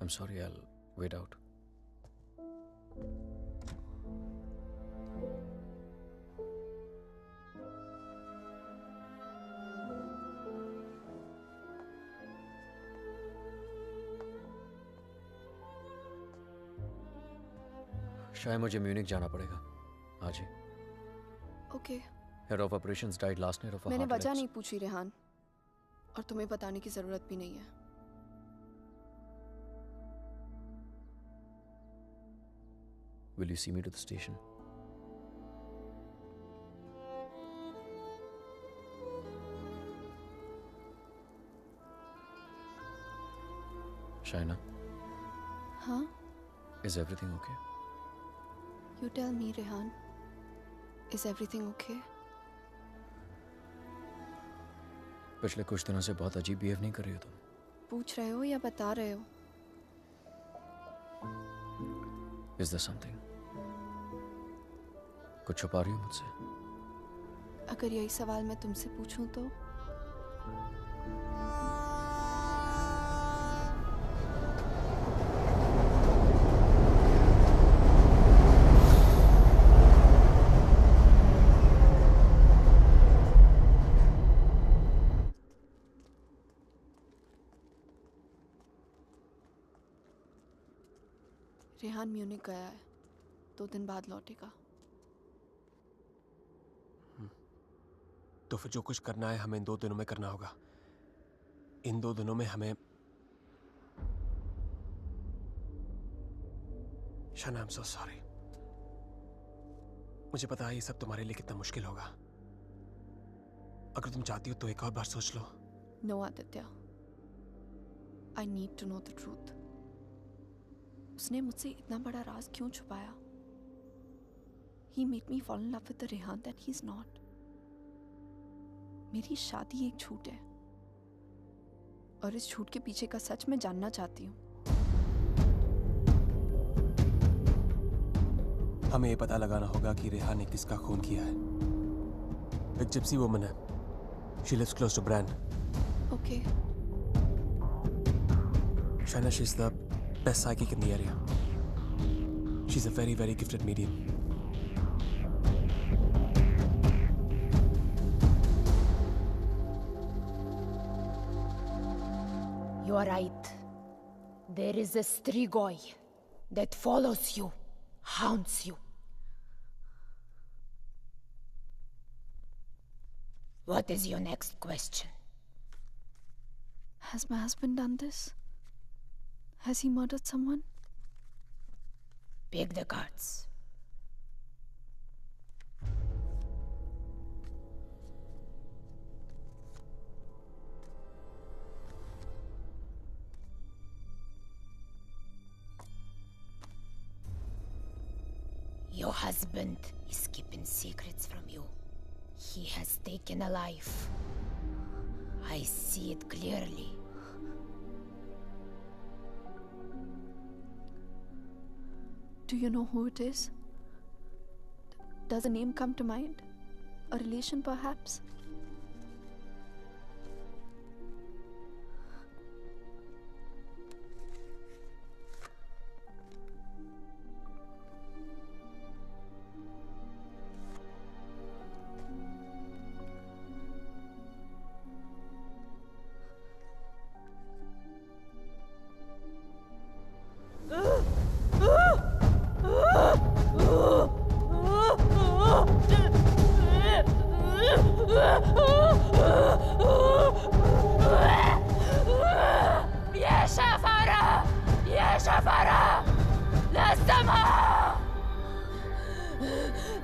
I'm sorry, I'll wait out. शायद मुझे Munich जाना पड़ेगा आज ही। Okay. Head of operations died last night ऑफ मैंने वजह नहीं पूछी रेहान, और तुम्हें बताने की जरूरत भी नहीं है। Will you see me to the station? Shaina, हाँ? is everything okay? You tell me, Rehan. Is everything okay? पिछले कुछ दिनों से बहुत अजीब बिहेव नहीं कर रही हो तुम। पूछ रहे हो या बता रहे हो? Is there something? कुछ छुपा रही हो मुझसे? अगर यही सवाल मैं तुमसे पूछूं तो? रेहान म्यूनिक गया है, 2 दिन बाद लौटेगा। तो फिर जो कुछ करना है हमें इन 2 दिनों में करना होगा। इन 2 दिनों में हमें शाना, आई एम सो सॉरी। मुझे पता है ये सब तुम्हारे लिए कितना मुश्किल होगा। अगर तुम चाहती हो तो एक और बार सोच लो। No Aditya, I need to know the truth. उसने मुझसे इतना बड़ा राज क्यों छुपाया? He made me fall in love with the Rehan that he's not. मेरी शादी एक झूठ है, और इस झूठ के पीछे का सच मैं जानना चाहती हूँ। हमें ये पता लगाना होगा कि रेहान ने किसका खून किया है। एक जिप्सी वुमन है। She lives close to Bran. Okay. Shaina, she's the best psychic in the area. She's a very, very gifted medium. You are right. There is a Strigoi that follows you, haunts you. What is your next question? Has my husband done this? Has he murdered someone? Pick the cards. Your husband is keeping secrets from you. He has taken a life. I see it clearly. Do you know who it is? Does a name come to mind? A relation, perhaps?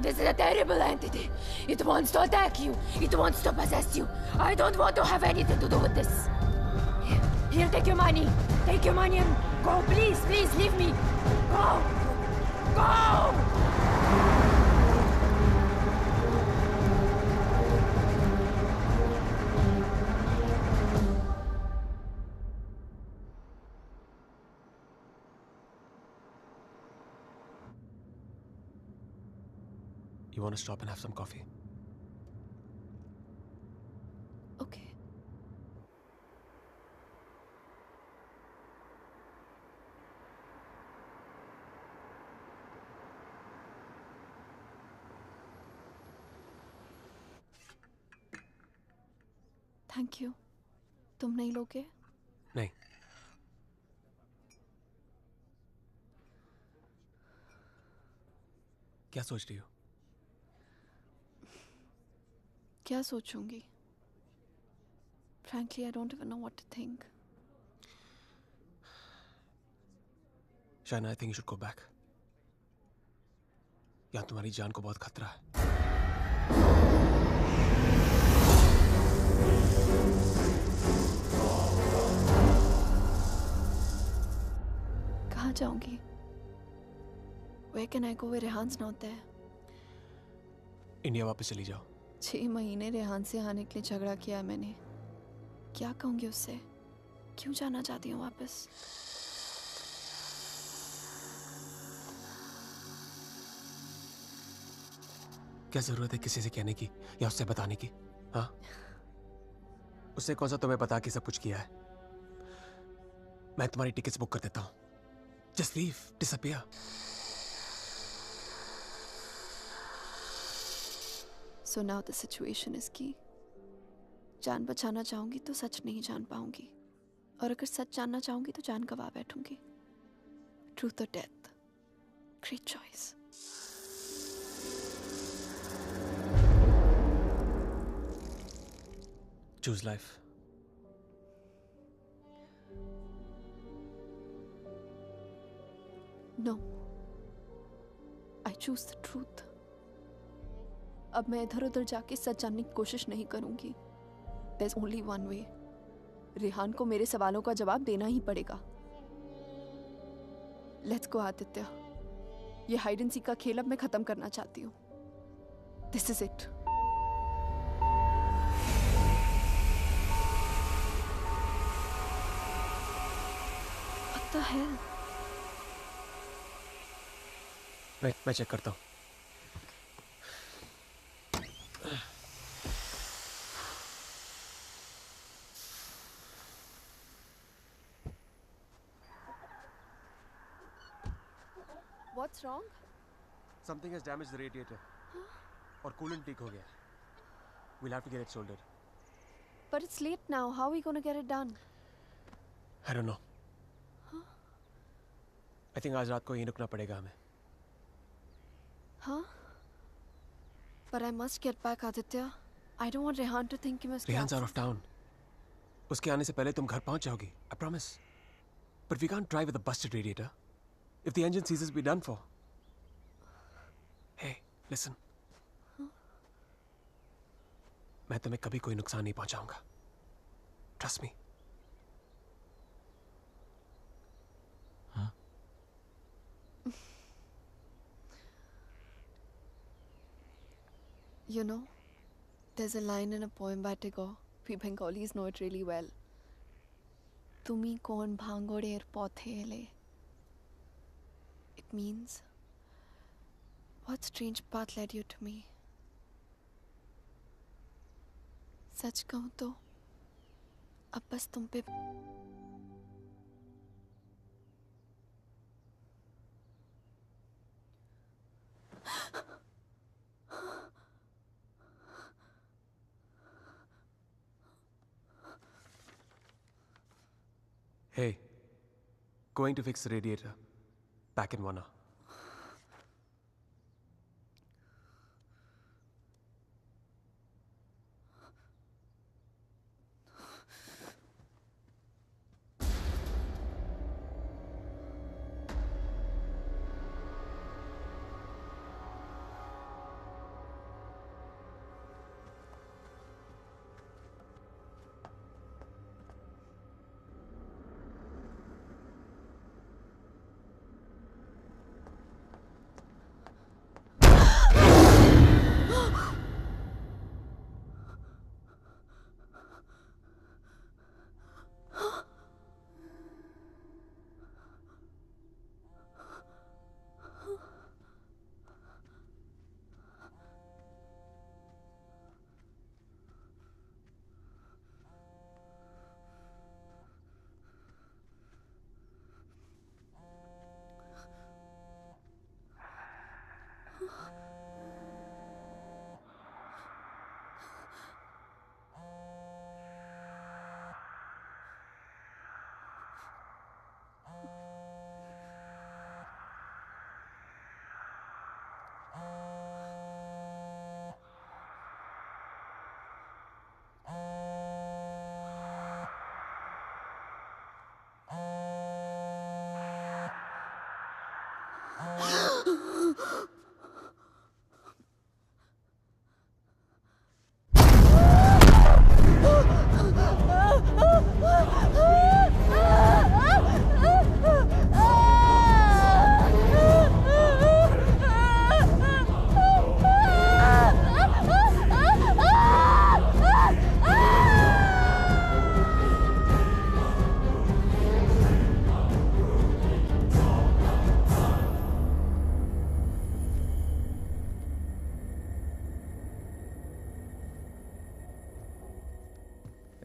This is a terrible entity. It wants to attack you. It wants to possess you. I don't want to have anything to do with this. Here, take your money. Take your money and go. Please, please, leave me. Go. Go! You want to stop and have some coffee? Okay. Thank you. तुम नहीं लोगे? नहीं। क्या सोच रही हो? क्या सोचूंगी? Frankly, I don't even know what to think. Shaina, I think you should go back. यहाँ तुम्हारी जान को बहुत खतरा है. कहाँ जाऊंगी? Where can I go where Rehan's not there? India वापस चली जाओ. 6 महीने रेहान से आने के लिए झगड़ा किया है मैंने. क्या कहूंगी उससे? क्यों जाना चाहती हूँ वापस? क्या जरूरत है किसी से कहने की या उससे बताने की? हाँ, उससे कौन सा तुम्हें बता के सब कुछ किया है? मैं तुम्हारी टिकट्स बुक कर देता हूँ. Just leave, disappear. So now the situation is key. जान बचाना चाहूंगी तो सच नहीं जान पाऊंगी, और अगर सच जानना चाहूंगी तो जान गवा बैठूंगी. Truth or death? Great choice. Choose life. No. I choose the truth. अब मैं इधर उधर जाके सच जानने की कोशिश नहीं करूंगी. There's only one way. Rehan को मेरे सवालों का जवाब देना ही पड़ेगा. Let's go, Aditya. ये हाइड एंड सीक का खेल अब मैं खत्म करना चाहती हूँ. This is it. What the hell? मैं चेक करता हूँ. What's wrong? Something has damaged the radiator. और coolant leak हो गया. We'll have to get it soldered. But it's late now. How are we going to get it done? I don't know. I think आज रात को यहीं रुकना पड़ेगा हमें. Huh? But I must get back, Aditya. I don't want Rehan to think कि मैं उसके Rehan's out of town. उसके आने से पहले तुम घर पहुंच जाओगी. I promise. But we can't drive with a busted radiator. If the engine seizes, we're done for. Hey, listen. मैं तुम्हें कभी कोई नुकसान नहीं पहुंचाऊंगा. Trust me. You know, there's a line in a poem by Tagore. We Bengalis know it really well. Tumi kon bhangorer pothele. It means, what strange path led you to me? सच कहूं तो अब बस तुम पे Hey, going to fix the radiator. Back in 1 hour.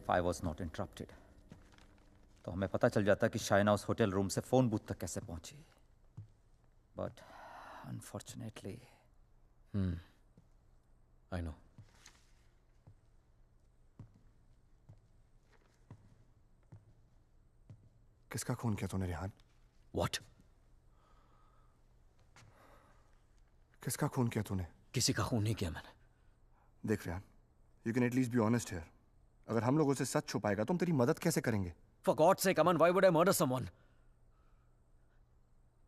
If I was not interrupted, तो हमें पता चल जाता कि शाइना उस होटल रूम से फोन बूथ तक कैसे पहुंची. But unfortunately, I know. किसका खून किया तूने रेहान? What? किसका खून किया तूने? किसी का खून नहीं किया मैंने. देख Rehan, you can at least be honest here. अगर हम लोगों से सच छुपाएगा तो हम तेरी मदद कैसे करेंगे? For God's sake, Aman, why would I murder someone?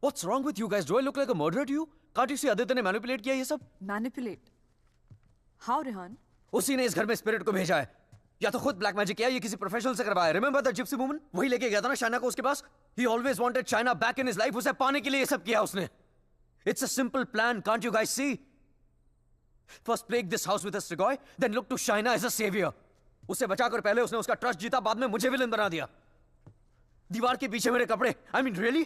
What's wrong with you guys? Do I look like a murderer to you? Can't you see Aditya ने मैनिपुलेट किया ये सब? Manipulate? How, Rehan? उसी ने इस घर में स्पिरिट को भेजा है. या तो खुद ब्लैक मैजिक किया, ये किसी प्रोफेशनल से करवाया. Remember the gypsy woman? वही लेके गया था ना शाइना को उसके पास. He always wanted Shaina back in his life. उसे पाने के लिए ये सब किया उसने. It's a simple plan, can't you guys see? First plague this house with a Strigoi, then look to Shaina as a savior. उसे बचाकर पहले उसने उसका ट्रस्ट जीता, बाद में मुझे विलन बना दिया. दीवार के पीछे मेरे कपड़े. I mean, really?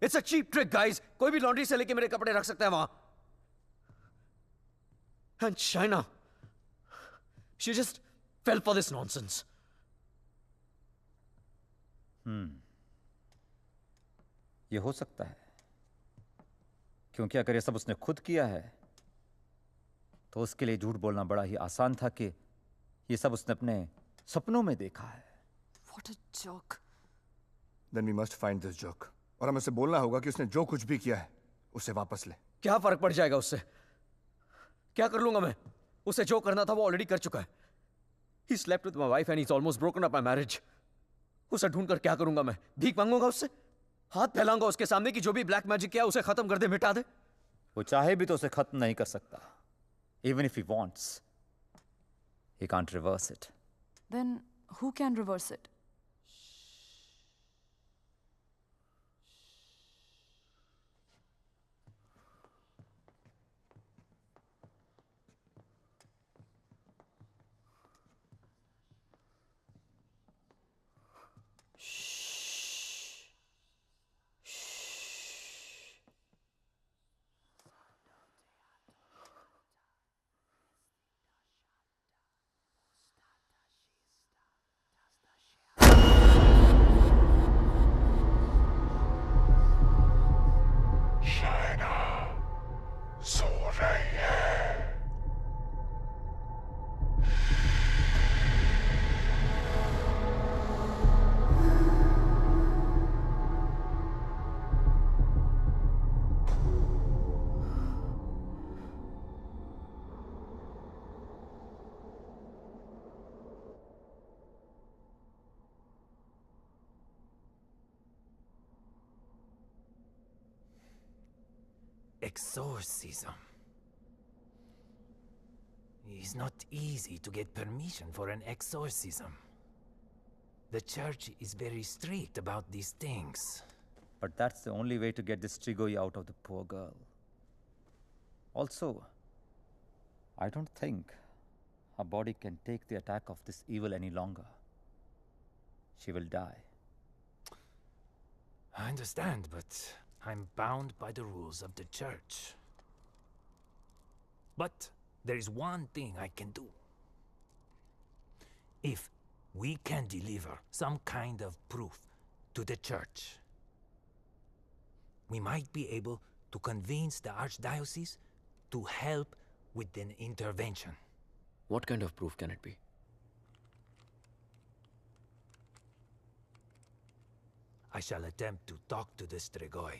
It's a cheap trick, guys. कोई भी लॉन्ड्री से लेके मेरे कपड़े रख सकता है वहां. And Shaina, she just fell for this nonsense. ये हो सकता है, क्योंकि अगर ये सब उसने खुद किया है तो उसके लिए झूठ बोलना बड़ा ही आसान था कि ये सब उसने अपने सपनों में देखा है. What a joke. Then we must find this joke. और हमें उसे बोलना होगा कि उसने जो कुछ भी किया है उसे वापस ले. क्या फर्क पड़ जाएगा उससे? क्या कर लूंगा मैं? उसे जो करना था वो ऑलरेडी कर चुका है. He slept with my wife and he's almost broken up my marriage. उसे ढूंढकर क्या करूंगा मैं? भीख मांगूंगा उससे? हाथ फैलाऊंगा उसके सामने कि जो भी ब्लैक मैजिक किया उसे खत्म कर दे, मिटा दे? वो चाहे भी तो उसे खत्म नहीं कर सकता. Even if he wants, he can't reverse it. Then who can reverse it? Exorcism. It's not easy to get permission for an exorcism. The church is very strict about these things. But that's the only way to get this Strigoi out of the poor girl. Also, I don't think her body can take the attack of this evil any longer. She will die. I understand, but I'm bound by the rules of the church. But there is one thing I can do. If we can deliver some kind of proof to the church, we might be able to convince the archdiocese to help with an intervention. What kind of proof can it be? I shall attempt to talk to the Strigoi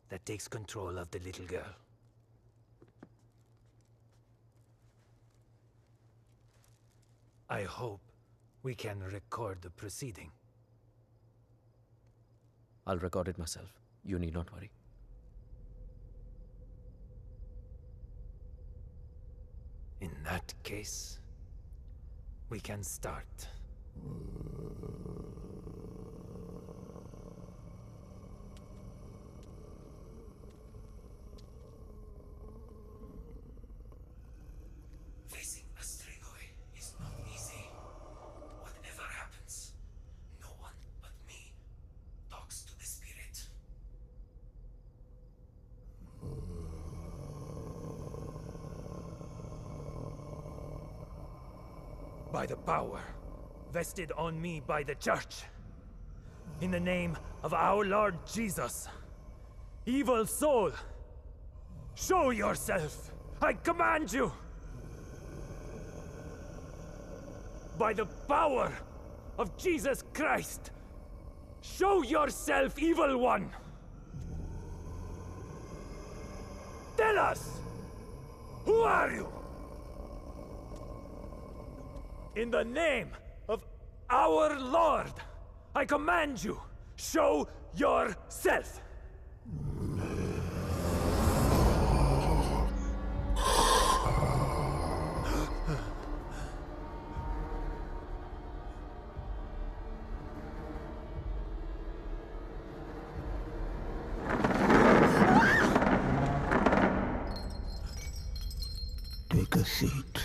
that takes control of the little girl. I hope we can record the proceeding. I'll record it myself. You need not worry. In that case, we can start. Facing Astrigoi is not easy. Whatever happens, no one but me talks to the spirit. By the power vested on me by the Church, in the name of our Lord Jesus, evil soul, show yourself! I command you! By the power of Jesus Christ, show yourself, evil one! Tell us! Who are you? In the name of our Lord, I command you, show yourself! Take a seat.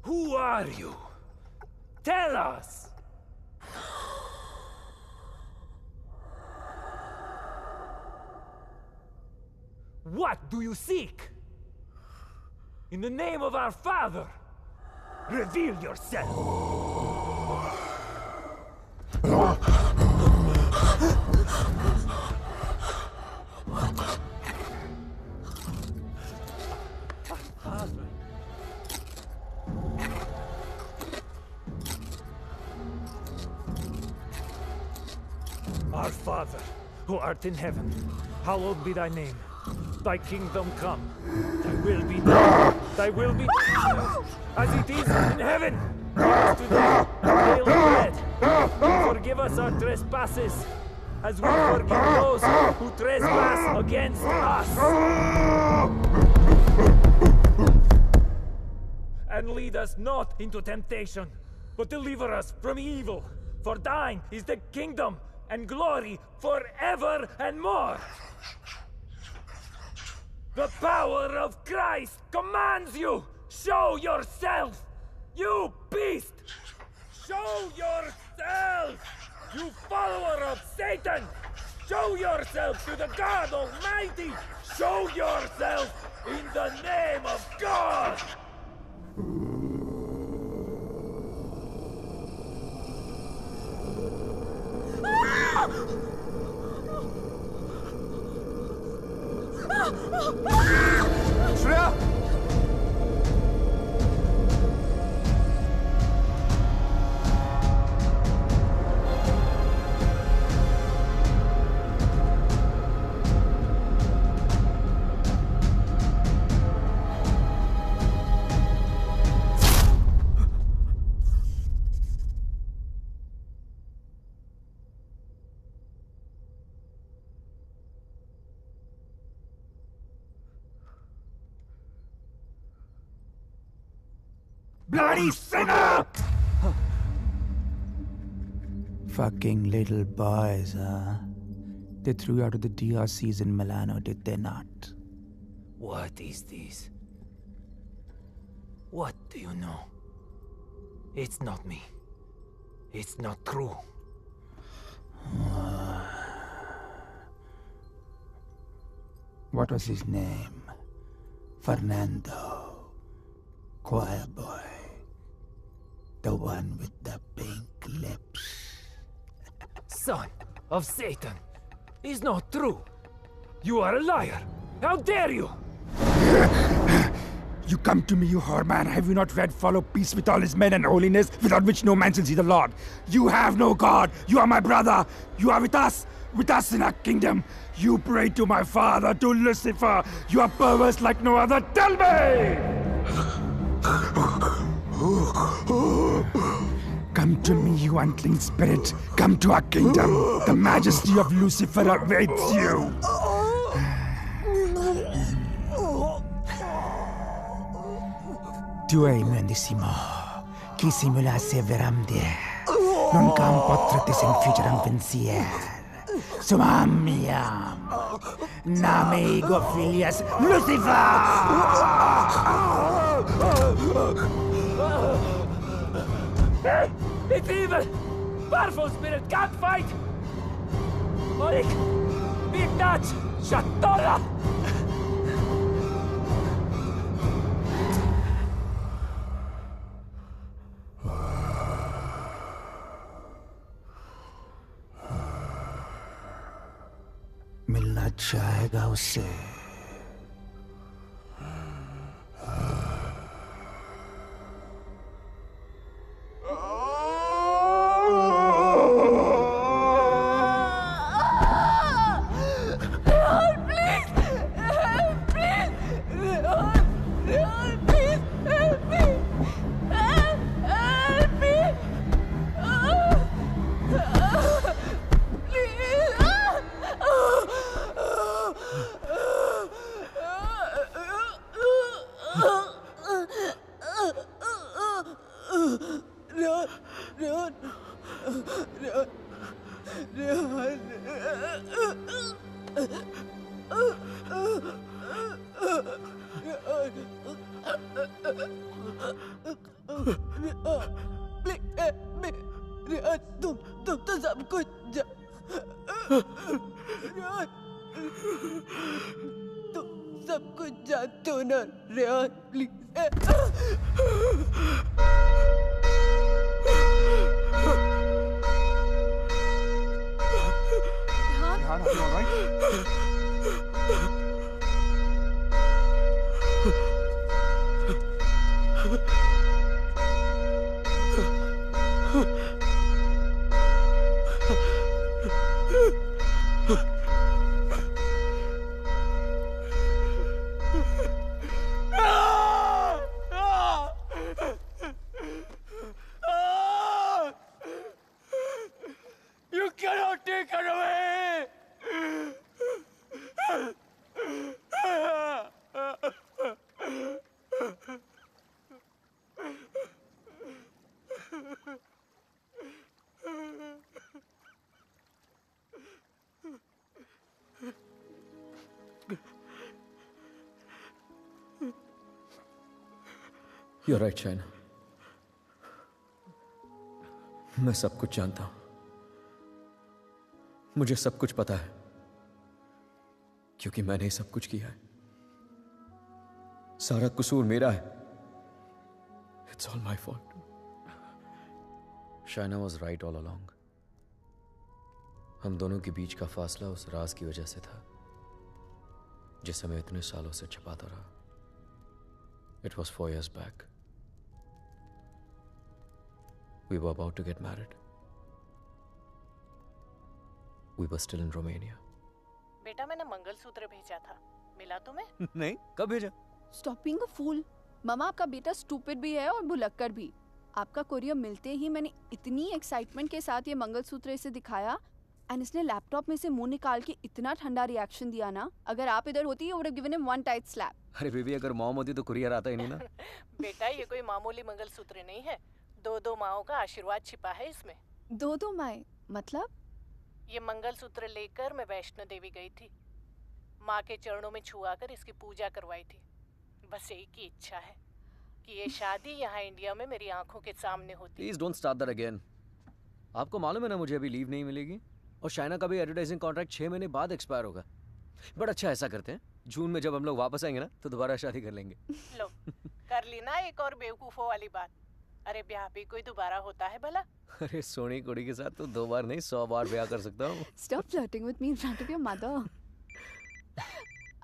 Who are you? Tell us! What do you seek? In the name of our Father, reveal yourself! Our Father, who art in heaven, hallowed be thy name. Thy kingdom come. Thy will be done. Thy will be done as it is in heaven. Give us today our daily bread. And forgive us our trespasses, as we forgive those who trespass against us. And lead us not into temptation, but deliver us from evil. For thine is the kingdom and glory forever and more. The power of Christ commands you! Show yourself! You beast! Show yourself! You follower of Satan! Show yourself to the God Almighty! Show yourself in the name of God! Shreya! Bloody sinner! Fucking little boys, huh? They threw you out of the DRCs in Milano, did they not? What is this? What do you know? It's not me. It's not true. What was his name? Fernando. Choir boy. The one with the pink lips. Son of Satan! Is not true! You are a liar! How dare you! You come to me, you whore man. Have you not read follow peace with all his men and holiness, without which no man shall see the Lord? You have no God. You are my brother. You are with us in our kingdom. You pray to my father, to Lucifer. You are perverse like no other. Tell me! Come to me, you unclean spirit. Come to our kingdom. The majesty of Lucifer awaits you. Tu hai nandissimo. Chi simulasse veramde. Non cam potrete infugiram pensier. Sumamiam. Name ego filias Lucifer. It's evil! Powerful spirit can't fight! Orik! Big Dutch! Shatola! मिलना चाहेगा उससे तुम तो सब कुछ तुम सब कुछ जानते हो ना Rehan please Rehan, are you all right? You cannot take her away! You're right, Shaina. मैं सब कुछ जानता हूं. मुझे सब कुछ पता है क्योंकि मैंने ही सब कुछ किया है. सारा कसूर मेरा है. It's all my fault. Shaina was right all along. हम दोनों के बीच का फासला उस राज की वजह से था जिसे मैं इतने सालों से छिपाता रहा. It was 4 years back. We were about to get married. We were still in Romania. बेटा मैंने मंगलसूत्र भेजा था, मिला तुम्हें? नहीं, कब भेजा? Stop being a fool. मामा आपका बेटा स्टूपिड भी है और भुलक्कड़ भी. आपका कोरियर मिलते ही मैंने इतनी एक्साइटमेंट के साथ ये मंगलसूत्र इसे दिखाया एंड इसने लैपटॉप में से मुंह निकाल के इतना ठंडा रिएक्शन दिया ना. अगर आप इधर होती you would have given him one tight slap. अरे बेबी, अगर मॉम होती तो कुरियर आता ही नहीं ना. बेटा ये कोई मामूली मंगलसूत्र नहीं है. 2 माओं का आशीर्वाद छिपा है इसमें. 2 माएं मतलब? ये मंगलसूत्र लेकर मैं वैष्णो देवी गई थी. माँ के चरणों में छुआकर इसकी पूजा करवाई थी. बस एक ही इच्छा है कि ये शादी यहाँ इंडिया में मेरी आंखों के सामने होती. Please don't start that again. आपको मालूम है ना मुझे अभी लीव नहीं मिलेगी और शाइना का भी एडवर्टाइजिंग कॉन्ट्रैक्ट 6 महीने बाद एक्सपायर होगा. बट अच्छा ऐसा करते हैं, जून में जब हम लोग वापस आएंगे ना तो दोबारा शादी कर लेंगे. लो कर ली ना एक और बेवकूफों वाली बात. अरे ब्याह भी कोई दोबारा होता है भला? अरे सोनी कुड़ी के साथ तो 2 बार नहीं 100 बार ब्याह कर सकता हूँ. Stop flirting with me in front of your mother.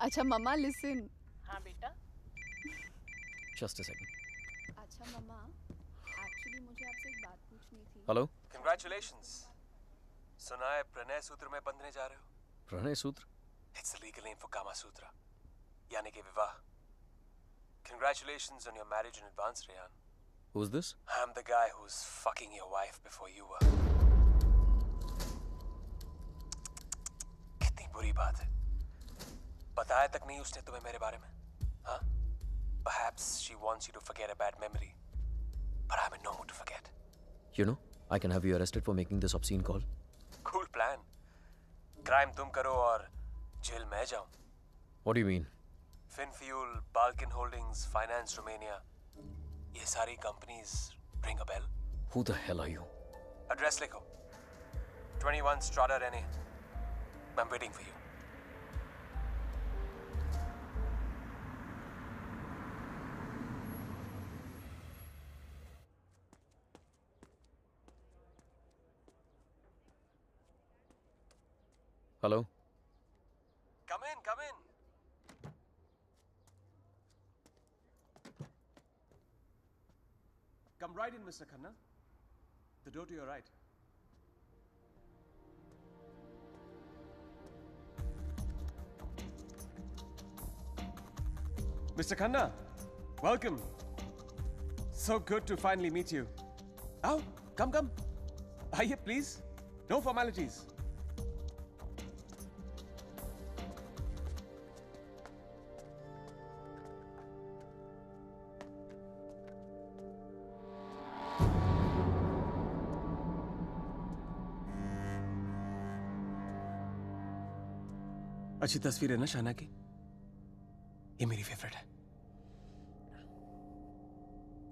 अच्छा मम्मा listen. हाँ बेटा. Just a second. अच्छा मम्मा, एक्चुअली मुझे आपसे एक बात पूछनी थी. हेलो. Congratulations. सुना है प्रणय सूत्र में बंधने जा रहे हो? प्रणय सूत्र? It's the legal name for Kama Sutra. यानी कि विवाह. Congratulations on your marriage in advance, Rehan. Who's this? I'm the guy who's fucking your wife before you were. कितनी बुरी बात है। बताया तक नहीं उसने तुम्हें मेरे बारे में, हाँ? Perhaps she wants you to forget a bad memory, but I'm in no mood to forget. You know, I can have you arrested for making this obscene call. Cool plan. Crime तुम करो और jail मैं जाऊं. What do you mean? Finfuel, Balkan Holdings, Finance Romania. ये सारी companies ring a bell. Who the hell are you? Address लिखो. 21 Strada Rene. I'm waiting for you. Hello? Come in, come in. Come right in, Mr. Khanna. The door to your right. Mr. Khanna, welcome. So good to finally meet you. Oh, come. Aye, please. No formalities. अच्छी तस्वीर है ना शाना की? ये मेरी favourite है।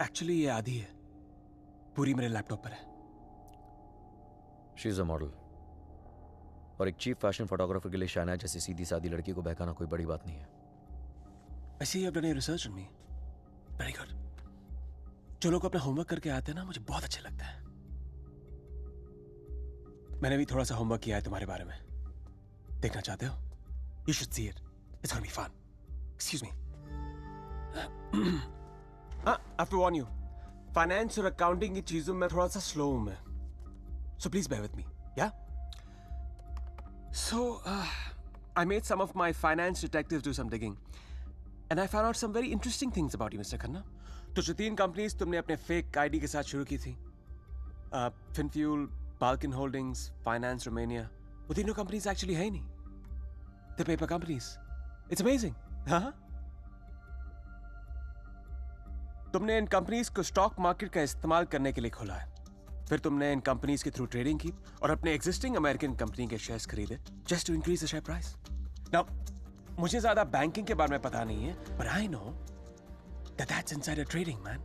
Actually ये आधी है, पूरी मेरे लैपटॉप पर है। She is a model. और एक चीफ फैशन फोटोग्राफर के लिए शाना जैसी सीधी सादी लड़की को बहकाना कोई बड़ी बात नहीं है। I see you have done your research on me. Very good. जो लोग अपना होमवर्क करके आते हैं ना, मुझे बहुत अच्छा लगता है। मैंने भी थोड़ा सा होमवर्क किया है तुम्हारे बारे में। देखना चाहते हो? You should see it. It's gonna be fun. Excuse me. I have to warn you. Finance और accounting की चीजों में थोड़ा सा slow हूँ मैं. So please bear with me. Yeah? So, I made some of my finance detectives do some digging. And I found out some very interesting things about you, Mr. Khanna. तो जो 3 companies तुमने अपने fake ID के साथ शुरू की थी, Finfuel, Balkan Holdings, Finance Romania, वो तीनों companies actually है ही नहीं. The paper companies. It's amazing. हाँ? तुमने इन कंपनीज को स्टॉक मार्केट का इस्तेमाल करने के लिए खोला है। फिर तुमने इन कंपनीज के थ्रू ट्रेडिंग की और अपने एग्जिस्टिंग अमेरिकन कंपनी के शेयर्स खरीदे just to increase the share price. Now मुझे ज्यादा बैंकिंग के बारे में पता नहीं है, but I know that that's insider trading, man.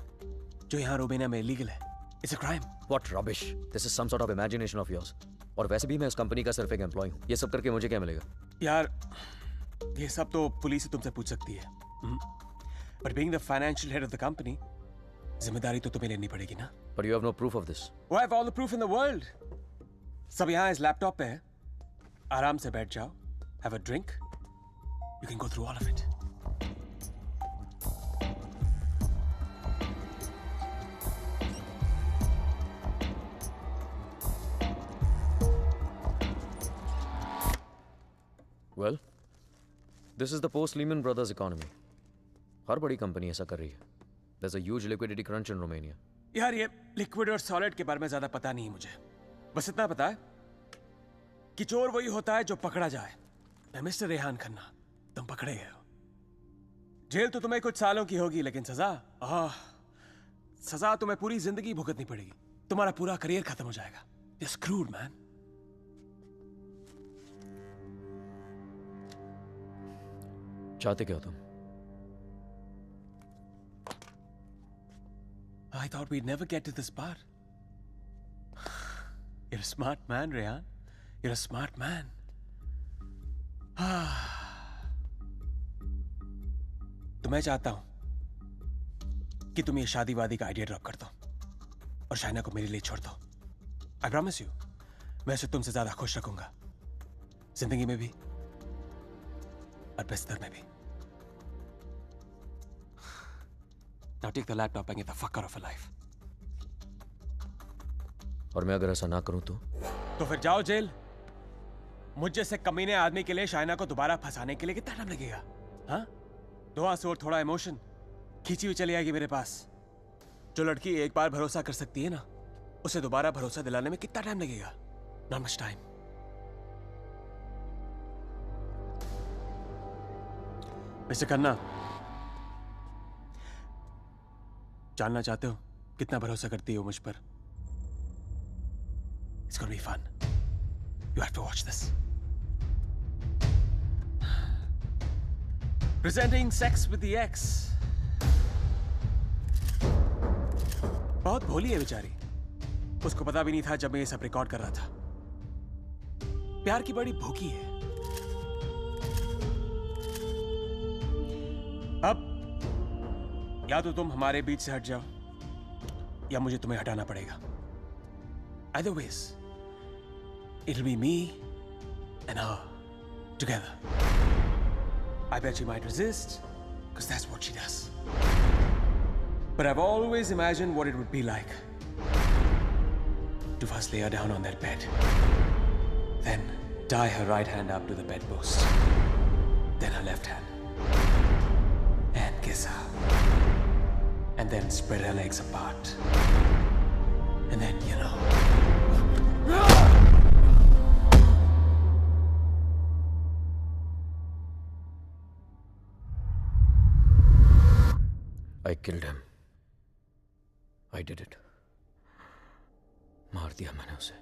जो यहाँ रोमेनिया में इलीगल है। It's a crime. What rubbish. This is some sort of imagination of yours. और वैसे भी मैं उस कंपनी का सिर्फ एक एम्प्लॉय हूँ। ये सब करके मुझे क्या मिलेगा? यार, ये सब तो पुलिस से तुमसे पूछ सकती है। But being the financial head of the company, जिम्मेदारी तो तुम्हें लेनी पड़ेगी ना? But you have no proof of this. Oh, I have all the proof in the world. सब यहाँ इस लैपटॉप पे है। आराम से बैठ जाओ, have a drink. You can go through all of it. Well, this is the post-Lehman Brothers economy. हर बड़ी कंपनी ऐसा कर रही है. There's a huge liquidity crunch in Romania. यार ये लिक्विड और सॉलिड के बारे में ज्यादा पता नहीं मुझे। बस इतना पता है कि चोर वही होता है जो पकड़ा जाए। मिस्टर रेहान खन्ना, तुम पकड़े गए हो। जेल तो तुम्हें कुछ सालों की होगी, लेकिन सजा तुम्हें पूरी जिंदगी भुगतनी पड़ेगी। तुम्हारा पूरा करियर खत्म हो जाएगा। You're screwed, man. चाहते क्या हो तुम? I thought we'd never get to this part. You're a smart man, Rehan. You're a smart man. तो मैं चाहता हूं कि तुम ये शादी वादी का आइडिया ड्रॉप कर दो और शाइना को मेरे लिए छोड़ दो। I promise you, मैं उसे तुमसे ज्यादा खुश रखूंगा, जिंदगी में भी और बिस्तर में भी। Now take the laptop and get the fuck out of her life. और मैं अगर ऐसा ना करूं तो फिर जाओ जेल। मुझ जैसे कमीने आदमी के लिए शाइना को दोबारा फंसाने के लिए कितना टाइम लगेगा? हाँ? 2 आंसू और थोड़ा इमोशन, खींची हुई चली आएगी मेरे पास। जो लड़की एक बार भरोसा कर सकती है ना, उसे दोबारा भरोसा दिलाने में कितना टाइम लगेगा? Not much time. Mister Khanna, जानना चाहते हो कितना भरोसा करती हो मुझ पर? It's gonna be fun. You have to watch this. Presenting Sex with the Ex. बहुत भोली है बेचारी। उसको पता भी नहीं था जब मैं ये सब रिकॉर्ड कर रहा था। प्यार की बड़ी भूखी है। अब या तो तुम हमारे बीच से हट जाओ या मुझे तुम्हें हटाना पड़ेगा। Either ways, it'll be me and her together. I bet she might resist, because that's what she does. But I've always imagined what it would be like to first lay her down on that bed, then tie her right hand up to the bedpost, then her left hand, and kiss her, and then spread her legs apart, and then, you know. I killed him. I did it. मार दिया मैंने उसे।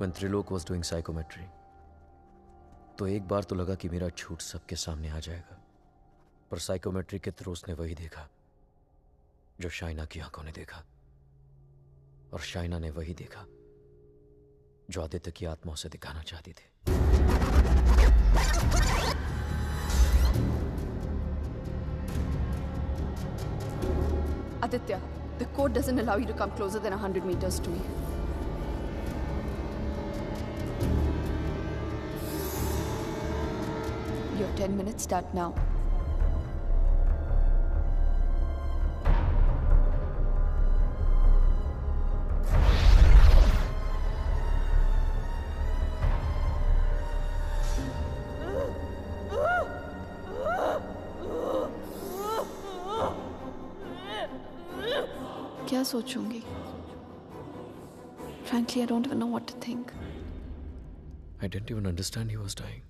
When Trilok was doing psychometry, तो एक बार तो लगा कि मेरा झूठ सबके सामने आ जाएगा, पर साइकोमेट्री के थ्रू उसने वही देखा जो शाइना की आंखों ने देखा, और शाइना ने वही देखा जो आदित्य की आत्मा उसे दिखाना चाहती थी। Aditya, the code doesn't allow you to come closer than 100 meters to me. Your 10 minutes start now. क्या सोचूंगी? Frankly, I don't even know what to think. I didn't even understand he was dying.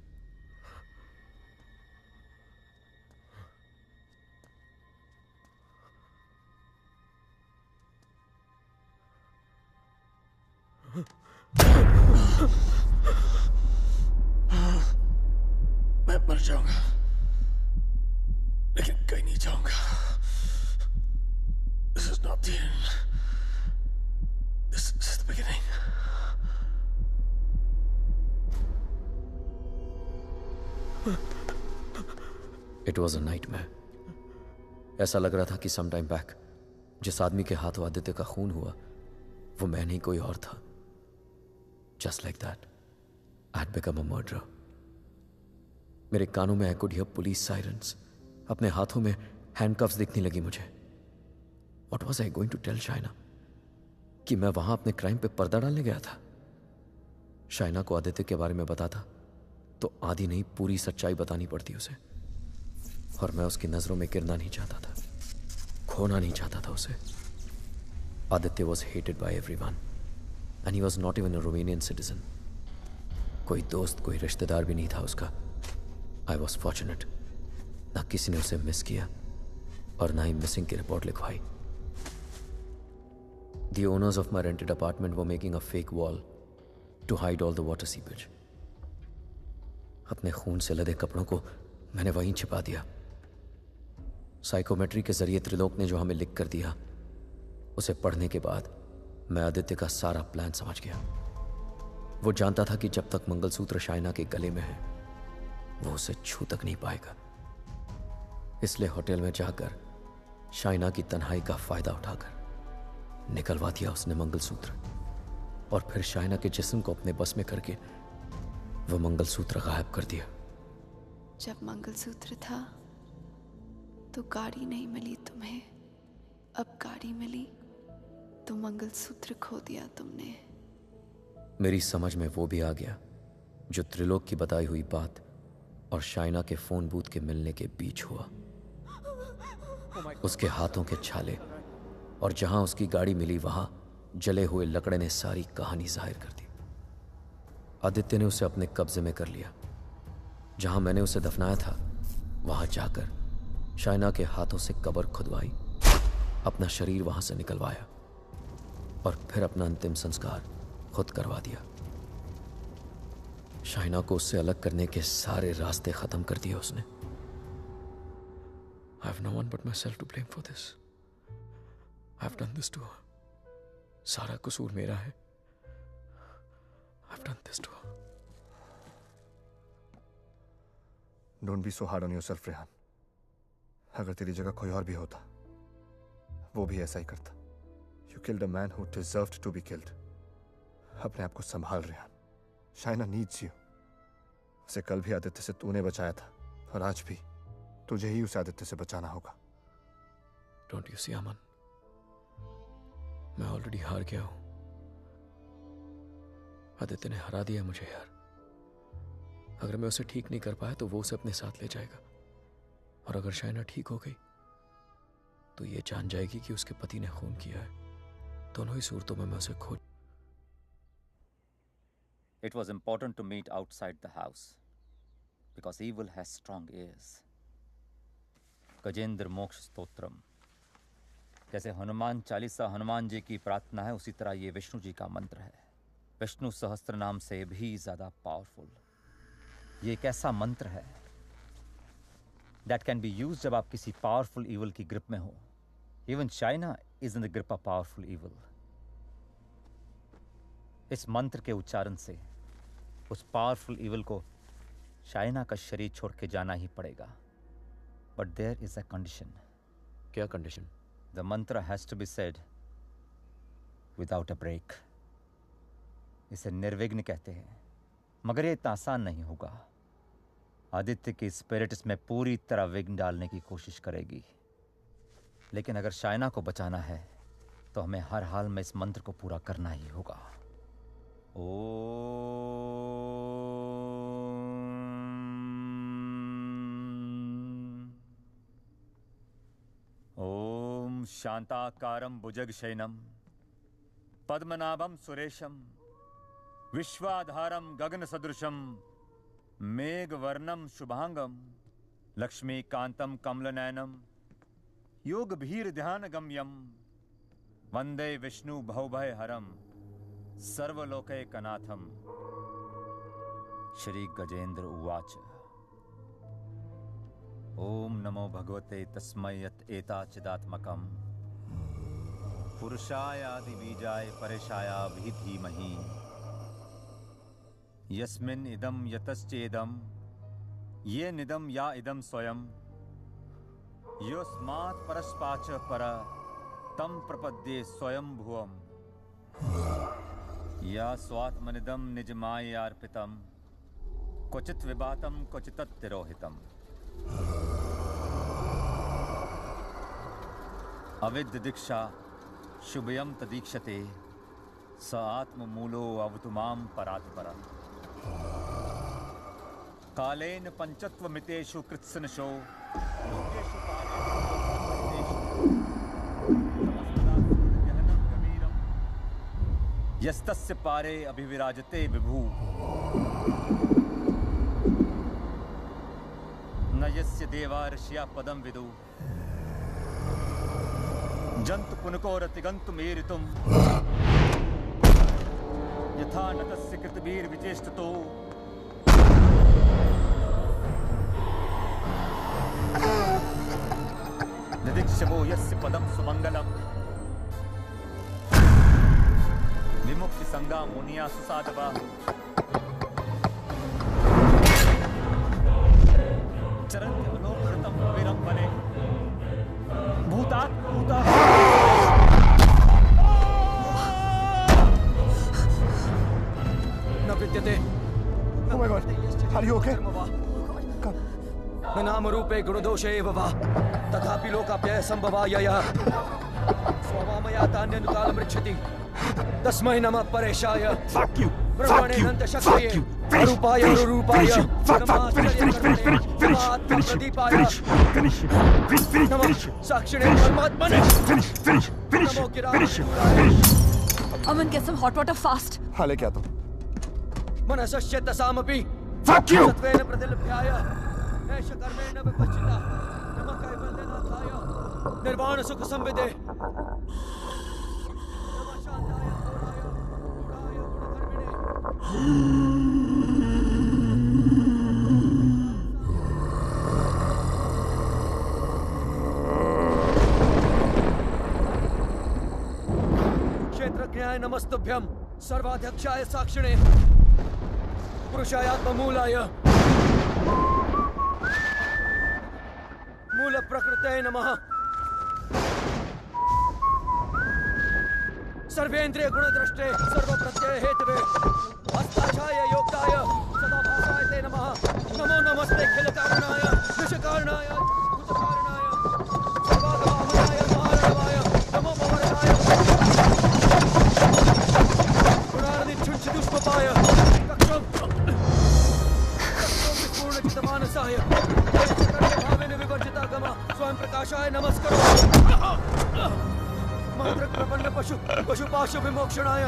मैं मर जाऊंगा, लेकिन कहीं नहीं जाऊंगा। This is not the end. This is the beginning. It was a nightmare. ऐसा लग रहा था कि some time back जिस आदमी के हाथों आदित्य का खून हुआ वो मैं नहीं कोई और था। Just like that, I had become a murderer. मेरे कानों में I could hear police sirens. अपने हाथों में handcuffs दिखने लगी मुझे। What was I going to tell Shaina? कि मैं वहां अपने क्राइम पे पर्दा डालने गया था। शाइना को आदित्य के बारे में बताता तो आधी नहीं पूरी सच्चाई बतानी पड़ती उसे, और मैं उसकी नजरों में गिरना नहीं चाहता था, खोना नहीं चाहता था उसे। Aditya was hated by everyone and he was not even a Romanian citizen. कोई दोस्त कोई रिश्तेदार भी नहीं था उसका। I was fortunate. ना किसी ने उसे मिस किया और ना ही मिसिंग की रिपोर्ट लिखवाई। The owners of my rented apartment were making a fake wall to hide all the water seepage. अपने खून से लदे कपड़ों को मैंने वहीं छिपा दिया। साइकोमेट्री के जरिए त्रिलोक ने जो हमें लिख कर दिया उसे पढ़ने के बाद मैं आदित्य का सारा प्लान समझ गया। वो जानता था कि जब तक मंगलसूत्र शाइना के गले में है वो उसे छू तक नहीं पाएगा। इसलिए होटल में जाकर शाइना की तन्हाई का फायदा उठाकर निकलवा दिया उसने मंगलसूत्र, और फिर शाइना के जिस्म को अपने बस में करके वो मंगलसूत्र गायब कर दिया। जब मंगलसूत्र था तो गाड़ी नहीं मिली तुम्हें, अब गाड़ी मिली तो मंगलसूत्र खो दिया तुमने। मेरी समझ में वो भी आ गया जो त्रिलोक की बताई हुई बात और शाइना के फोन बूथ के मिलने के बीच हुआ। उसके हाथों के छाले और जहां उसकी गाड़ी मिली वहां जले हुए लकड़े ने सारी कहानी जाहिर कर दी। आदित्य ने उसे अपने कब्जे में कर लिया। जहां मैंने उसे दफनाया था वहां जाकर शाइना के हाथों से कब्र खुदवाई, अपना शरीर वहां से निकलवाया और फिर अपना अंतिम संस्कार खुद करवा दिया। शाइना को उससे अलग करने के सारे रास्ते खत्म कर दिए उसने। I have no one but myself to blame for this. I have done this to her. सारा कसूर मेरा है। I have done this to her. Don't be so hard on yourself, Rehan. अगर तेरी जगह कोई और भी होता, वो भी ऐसा ही करता। You killed a man who deserved to be killed. अपने आप को संभाल रेहान। Shaina needs you. उसे कल भी आदित्य से तूने बचाया था और आज भी तुझे ही उस आदित्य से बचाना होगा। Don't you see, अमन? मैं ऑलरेडी हार गया हूं। आदित्य ने हरा दिया मुझे यार। अगर मैं उसे ठीक नहीं कर पाया तो वो उसे अपने साथ ले जाएगा, और अगर शाइना ठीक हो गई तो ये जान जाएगी कि उसके पति ने खून किया है। दोनों ही सूरतों में मैं उसे खो। It was important to meet outside the house because evil has strong ears. Gajendra मोक्ष स्तोत्रम, जैसे हनुमान चालीसा हनुमान जी की प्रार्थना है, उसी तरह ये विष्णु जी का मंत्र है। विष्णु सहस्त्र नाम से भी ज्यादा पावरफुल। ये एक ऐसा मंत्र है that can be used जब आप किसी पावरफुल evil की ग्रिप में हो। Even China is in the grip of powerful evil. इस मंत्र के उच्चारण से उस पावरफुल इविल को शाइना का शरीर छोड़ के जाना ही पड़ेगा। But there is a condition. क्या condition? The mantra has to be said without a break. इसे निर्विघ्न कहते हैं, मगर ये इतना आसान नहीं होगा। आदित्य की स्पिरिट इसमें पूरी तरह विघ्न डालने की कोशिश करेगी, लेकिन अगर शाइना को बचाना है तो हमें हर हाल में इस मंत्र को पूरा करना ही होगा। ओम शांताकारं भुजगशयनं पद्मनाभं सुरेशं विश्वाधारं गगनसदृशं मेघवर्णं शुभांगं लक्ष्मीकान्तं कमलनयनं योगभीर्ध्यानगम्यं वंदे विष्णु भवभयहरं सर्वलोकैकनाथं। श्री गजेंद्र उवाच। ओम नमो भगवते तस्मै यत् एताचिदात्मकं पुरुषाय आदिबीजाय परेशाय धीमहि यस्मिन् इदं यतश्चेदं ये निदं या इदं स्वयं योस्मात् परस्पाच पर तं प्रपद्ये स्वयं भुवम् या स्वात्मनिदं निजमायार्पितं क्वचित् विभातं क्वचित्तिरोहितम्। अविद्य दीक्षा शुभयं तदीक्षते स आत्ममूलो अवतु मां परात्परम्। कालेन पंचत्वमितेषु कृत्सनशो लोकेषु यस्तस्य पारे अभिविराजते विभु न यस्य देवा ऋषिया पदं विदु जंतु पुनकोरतिगंतु मेरितुं यथा न तस्य कृतवीर विचेष्टतो निदीक्षवो यस्य पदं सुमंगलम् विमुक्ति संगा मुनिया सुसाधवा चरन्ति अलोककृतं विरं वने भूतात् भूतात् न विद्यते। Oh my God, are you okay? न नाम रूपे गुणदोषे एव वा तथापि लोकाप्यय संभवायः स्वभामया तान्यनुकालं रक्षति तस्मै नमः परेशाय। Fuck you! ब्रह्मणे नंत शक्तये अरूपाय रूपाय नमः साक्षिणे परमात्मने नमो Aman, get some hot water fast. हाँ लेके आता हूँ। मनसश्च दशामपि Fuck you! सत्वेन प्रतिलभ्याय नैष कर्मेण विपश्चिता नमः कैवल्यनाथाय निर्वाण सुख संविदे नमः शांताय घोराय गूढ़ाय गुणधर्मिणे क्षेत्रज्ञाय नमस्तुभ्यं सर्वाध्यक्षाय साक्षिणे पुरुषायात्ममूलाय मूल प्रकृते नमः सर्वेन्द्रिय गुणद्रष्टे सर्वप्रत्यय हेतवे हस्ताक्षाय योक्ताय सदाभासाय ते नमः नमो नमस्ते खिल कारणाय निष्कारणाय भूतकारणाय सर्वागमामनाय महारणवाय नमो भवरणाय पुराणि छुंछिदुष्पपाय पूर्णचितमानसाय भावेन विवर्जितागम स्वयं प्रकाशाय नमस्करो मंत्र प्रपन्न पशुपाशु विमोक्षणाय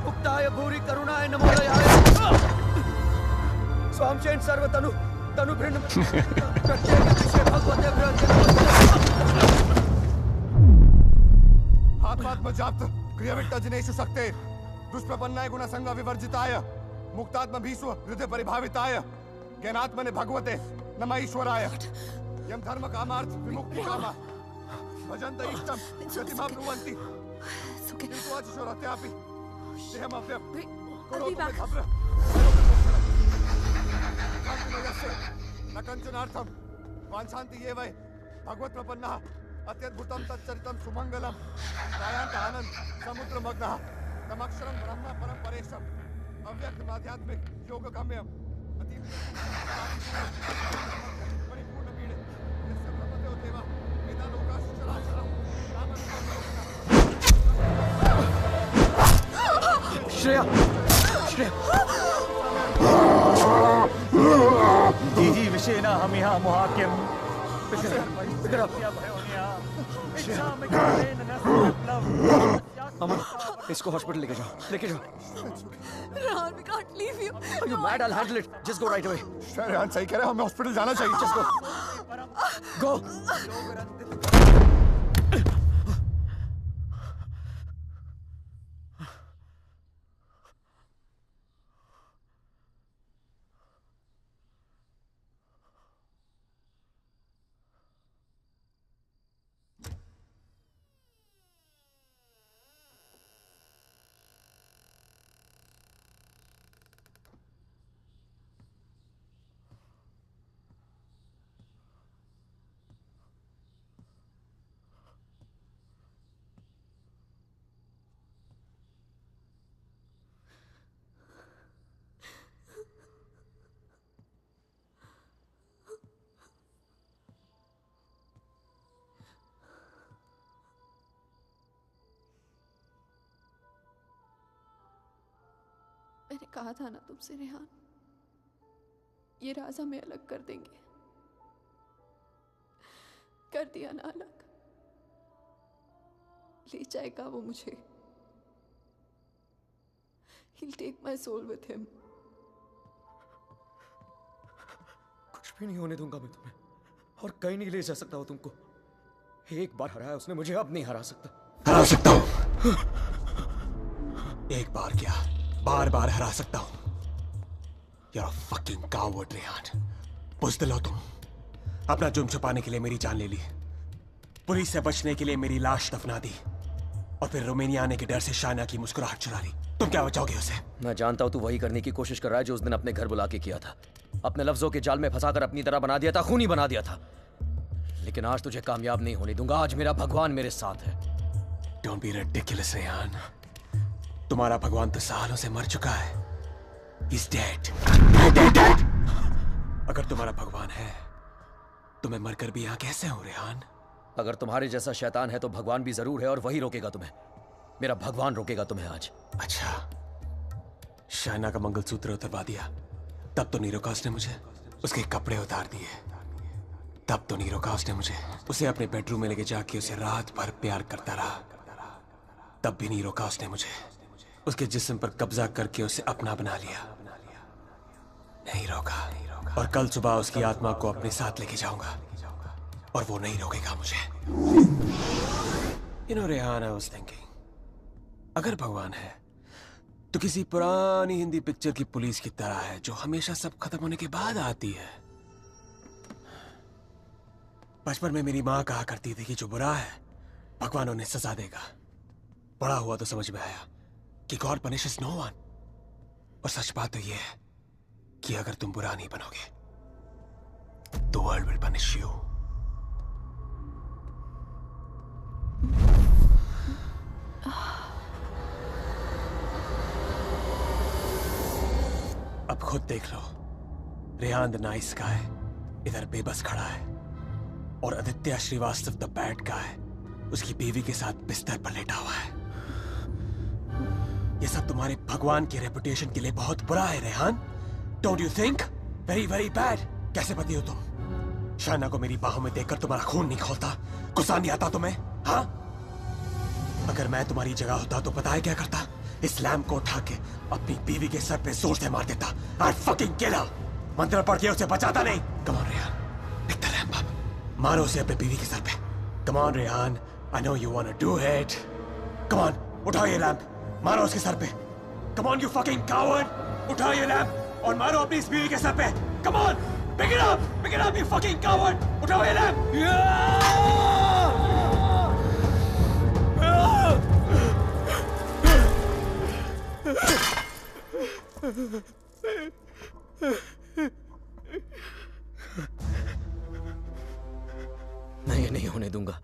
उक्ताय भूरि करुणाय नमोदयाय स्वामचेन सर्वतनु तनु भिन्न प्रत्येक विषय भगवते ब्रह्म आत्मात्मजाप्त क्रियाविट्ट जनेषु शक्ते दुष्प्रपन्नाय गुणसंग विवर्जिताय मुक्तात्म भीष्व हृदय परिभाविताय ज्ञानात्मने भगवते नमः ईश्वराय यम धर्म कामार्थ विमुक्ति कामा भजन्त इष्टम गतिमा ब्रुवन्ति किन्तु अचिशोरत्यापि देहमव्यं करोतु मे भद्र न कंचनार्थं वाञ्छन्ति ये वै भगवत्प्रपन्नः अत्यद्भुतं तच्चरितं सुमङ्गलं त्रायन्त आनन्द समुद्रमग्नः तमक्षरं ब्रह्म परं परेशम् अव्यक्तम् आध्यात्मिक योगगम्यम् परिपूर्णपीडे यस्य ब्रह्मदेव देव वेदालोकाश्च चराचरम् श्रेया दीदी विषेण हमिहा मोहाक्यम अमन इसको हॉस्पिटल लेके जाओ Rehan, we can't leave you. Are you mad? I'll handle it. Just go right away. Rehan सही कह रहे हैं, हमें हॉस्पिटल जाना चाहिए। Just go. मैंने कहा था ना तुमसे रेहान, ये राज हमें अलग कर देंगे। कर दिया ना अलग। ले जाएगा वो मुझे। He'll take my soul with him. कुछ भी नहीं होने दूंगा मैं तुम्हें, और कहीं नहीं ले जा सकता वो तुमको। एक बार हराया उसने मुझे, अब नहीं हरा सकता। हरा सकता हूँ। एक बार क्या, बार बार हरा सकता हूँ। You're a fucking coward, Rehan. बुज़दिल हो तुम। अपना जुर्म छुपाने के लिए मेरी जान ले ली, पुलिस से बचने के लिए मेरी लाश दफना दी, और फिर रोमानिया आने के डर से शाइना की मुस्कुराहट चुरा ली। तुम क्या बचाओगे उसे? मैं जानता हूँ तू वही करने की कोशिश कर रहा है जो उस दिन अपने घर बुला के किया था। अपने लफ्जों के जाल में फंसाकर अपनी तरह बना दिया था, खूनी बना दिया था। लेकिन आज तुझे कामयाब नहीं होने दूंगा। आज मेरा भगवान मेरे साथ है। Don't be ridiculous, Rehan. तुम्हारा भगवान तो सालों से मर चुका है। He's dead. अगर तुम्हारा भगवान है तो मैं मरकर भी यहाँ कैसे हूँ, रेहान? अगर तुम्हारे जैसा शैतान है तो भगवान भी जरूर है, और वही रोकेगा तुम्हें। मेरा भगवान रोकेगा तुम्हें आज। अच्छा, शाइना का मंगलसूत्र उतरवा दिया, तब तो नीरोकास ने मुझे उसके कपड़े उतार दिए। तब तो नीरोकास ने मुझे उसे अपने बेडरूम में लेके जाके उसे रात भर प्यार करता रहा। तब भी नीरोकास ने मुझे उसके जिस्म पर कब्जा करके उसे अपना बना लिया। नहीं रोका, और कल सुबह उसकी आत्मा को अपने साथ लेके जाऊंगा और वो नहीं रोकेगा मुझे। You know, Rehan, I was thinking, अगर भगवान है तो किसी पुरानी हिंदी पिक्चर की पुलिस की तरह है जो हमेशा सब खत्म होने के बाद आती है। बचपन में मेरी माँ कहा करती थी कि जो बुरा है भगवान उन्हें सजा देगा। बड़ा हुआ तो समझ में आया कि गॉड पनिशेस नो वन। और सच बात तो ये है कि अगर तुम बुरा नहीं बनोगे तो वर्ल्ड विल पनिश यू। अब खुद देख लो, रेहान द नाइस गाय इधर बेबस खड़ा है और Aditya Shrivastava the bad guy उसकी बीवी के साथ बिस्तर पर लेटा हुआ है। ये सब तुम्हारे भगवान की रेपुटेशन के लिए बहुत बुरा है Rehan. Don't you think? Very very bad. कैसे पति हो तुम? शाइना को मेरी बाहों में देखकर तुम्हारा खून नहीं खौलता? गुस्सा नहीं आता तुम्हें? हाँ, अगर मैं तुम्हारी जगह होता तो पता है क्या करता? इस लैम्प को उठा के अपनी बीवी के सर पे जोर से मार देता। I'd fucking kill her। मंत्र पढ़ के उसे बचाता नहीं। Come on Rehan, pick the lamp up। मारो उसे अपने बीवी के सर पे। Come on Rehan, I know you wanna do it। Come on, उठाओ ये लैम्प, मारो उसके सर पे। Come on you fucking coward, उठाओ ये लैम्प और मारो अपनी इस बीवी के सर पे। Come on, pick it up you fucking coward, उठाओ ये लैम्प। मैं ये नहीं होने दूंगा।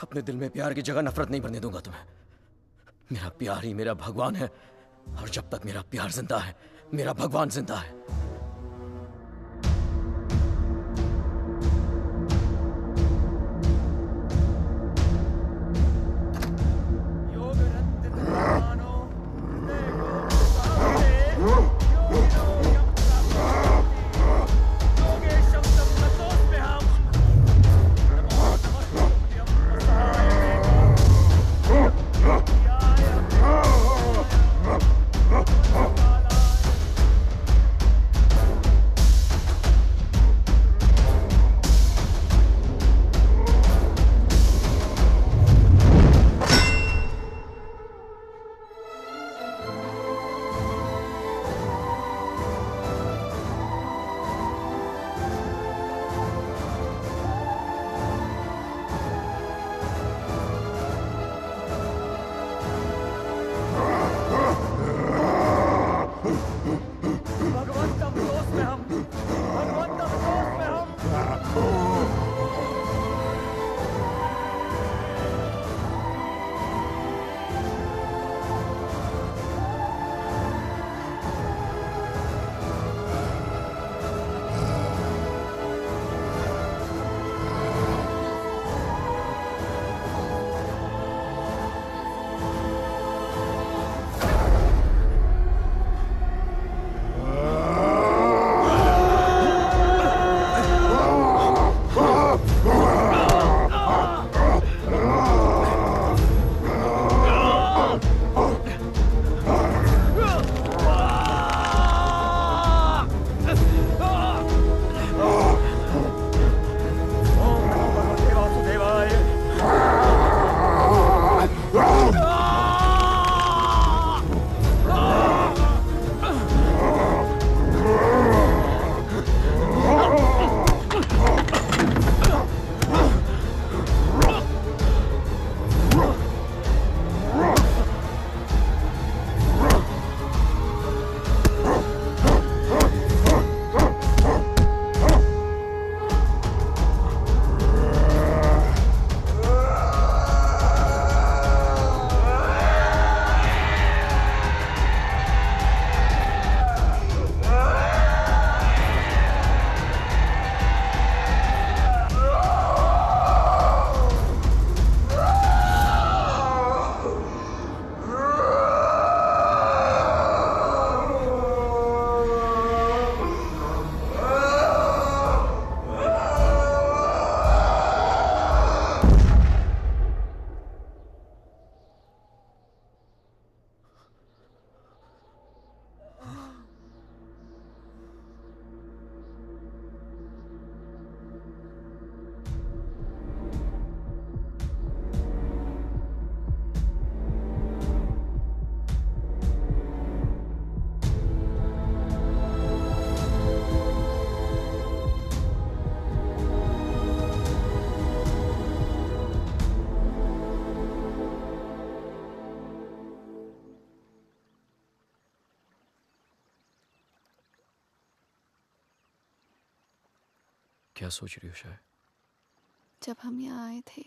अपने दिल में प्यार की जगह नफरत नहीं बनने दूंगा तुम्हें। मेरा प्यार ही मेरा भगवान है और जब तक मेरा प्यार जिंदा है मेरा भगवान जिंदा है। क्या सोच रही हो शायद? जब हम यहाँ आए थे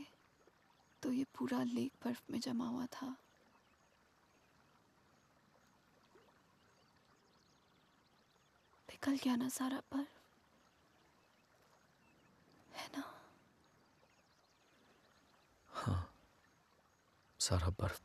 तो ये पूरा लेक बर्फ में जमा हुआ था। पिघल गया ना सारा बर्फ, है ना? हाँ, सारा बर्फ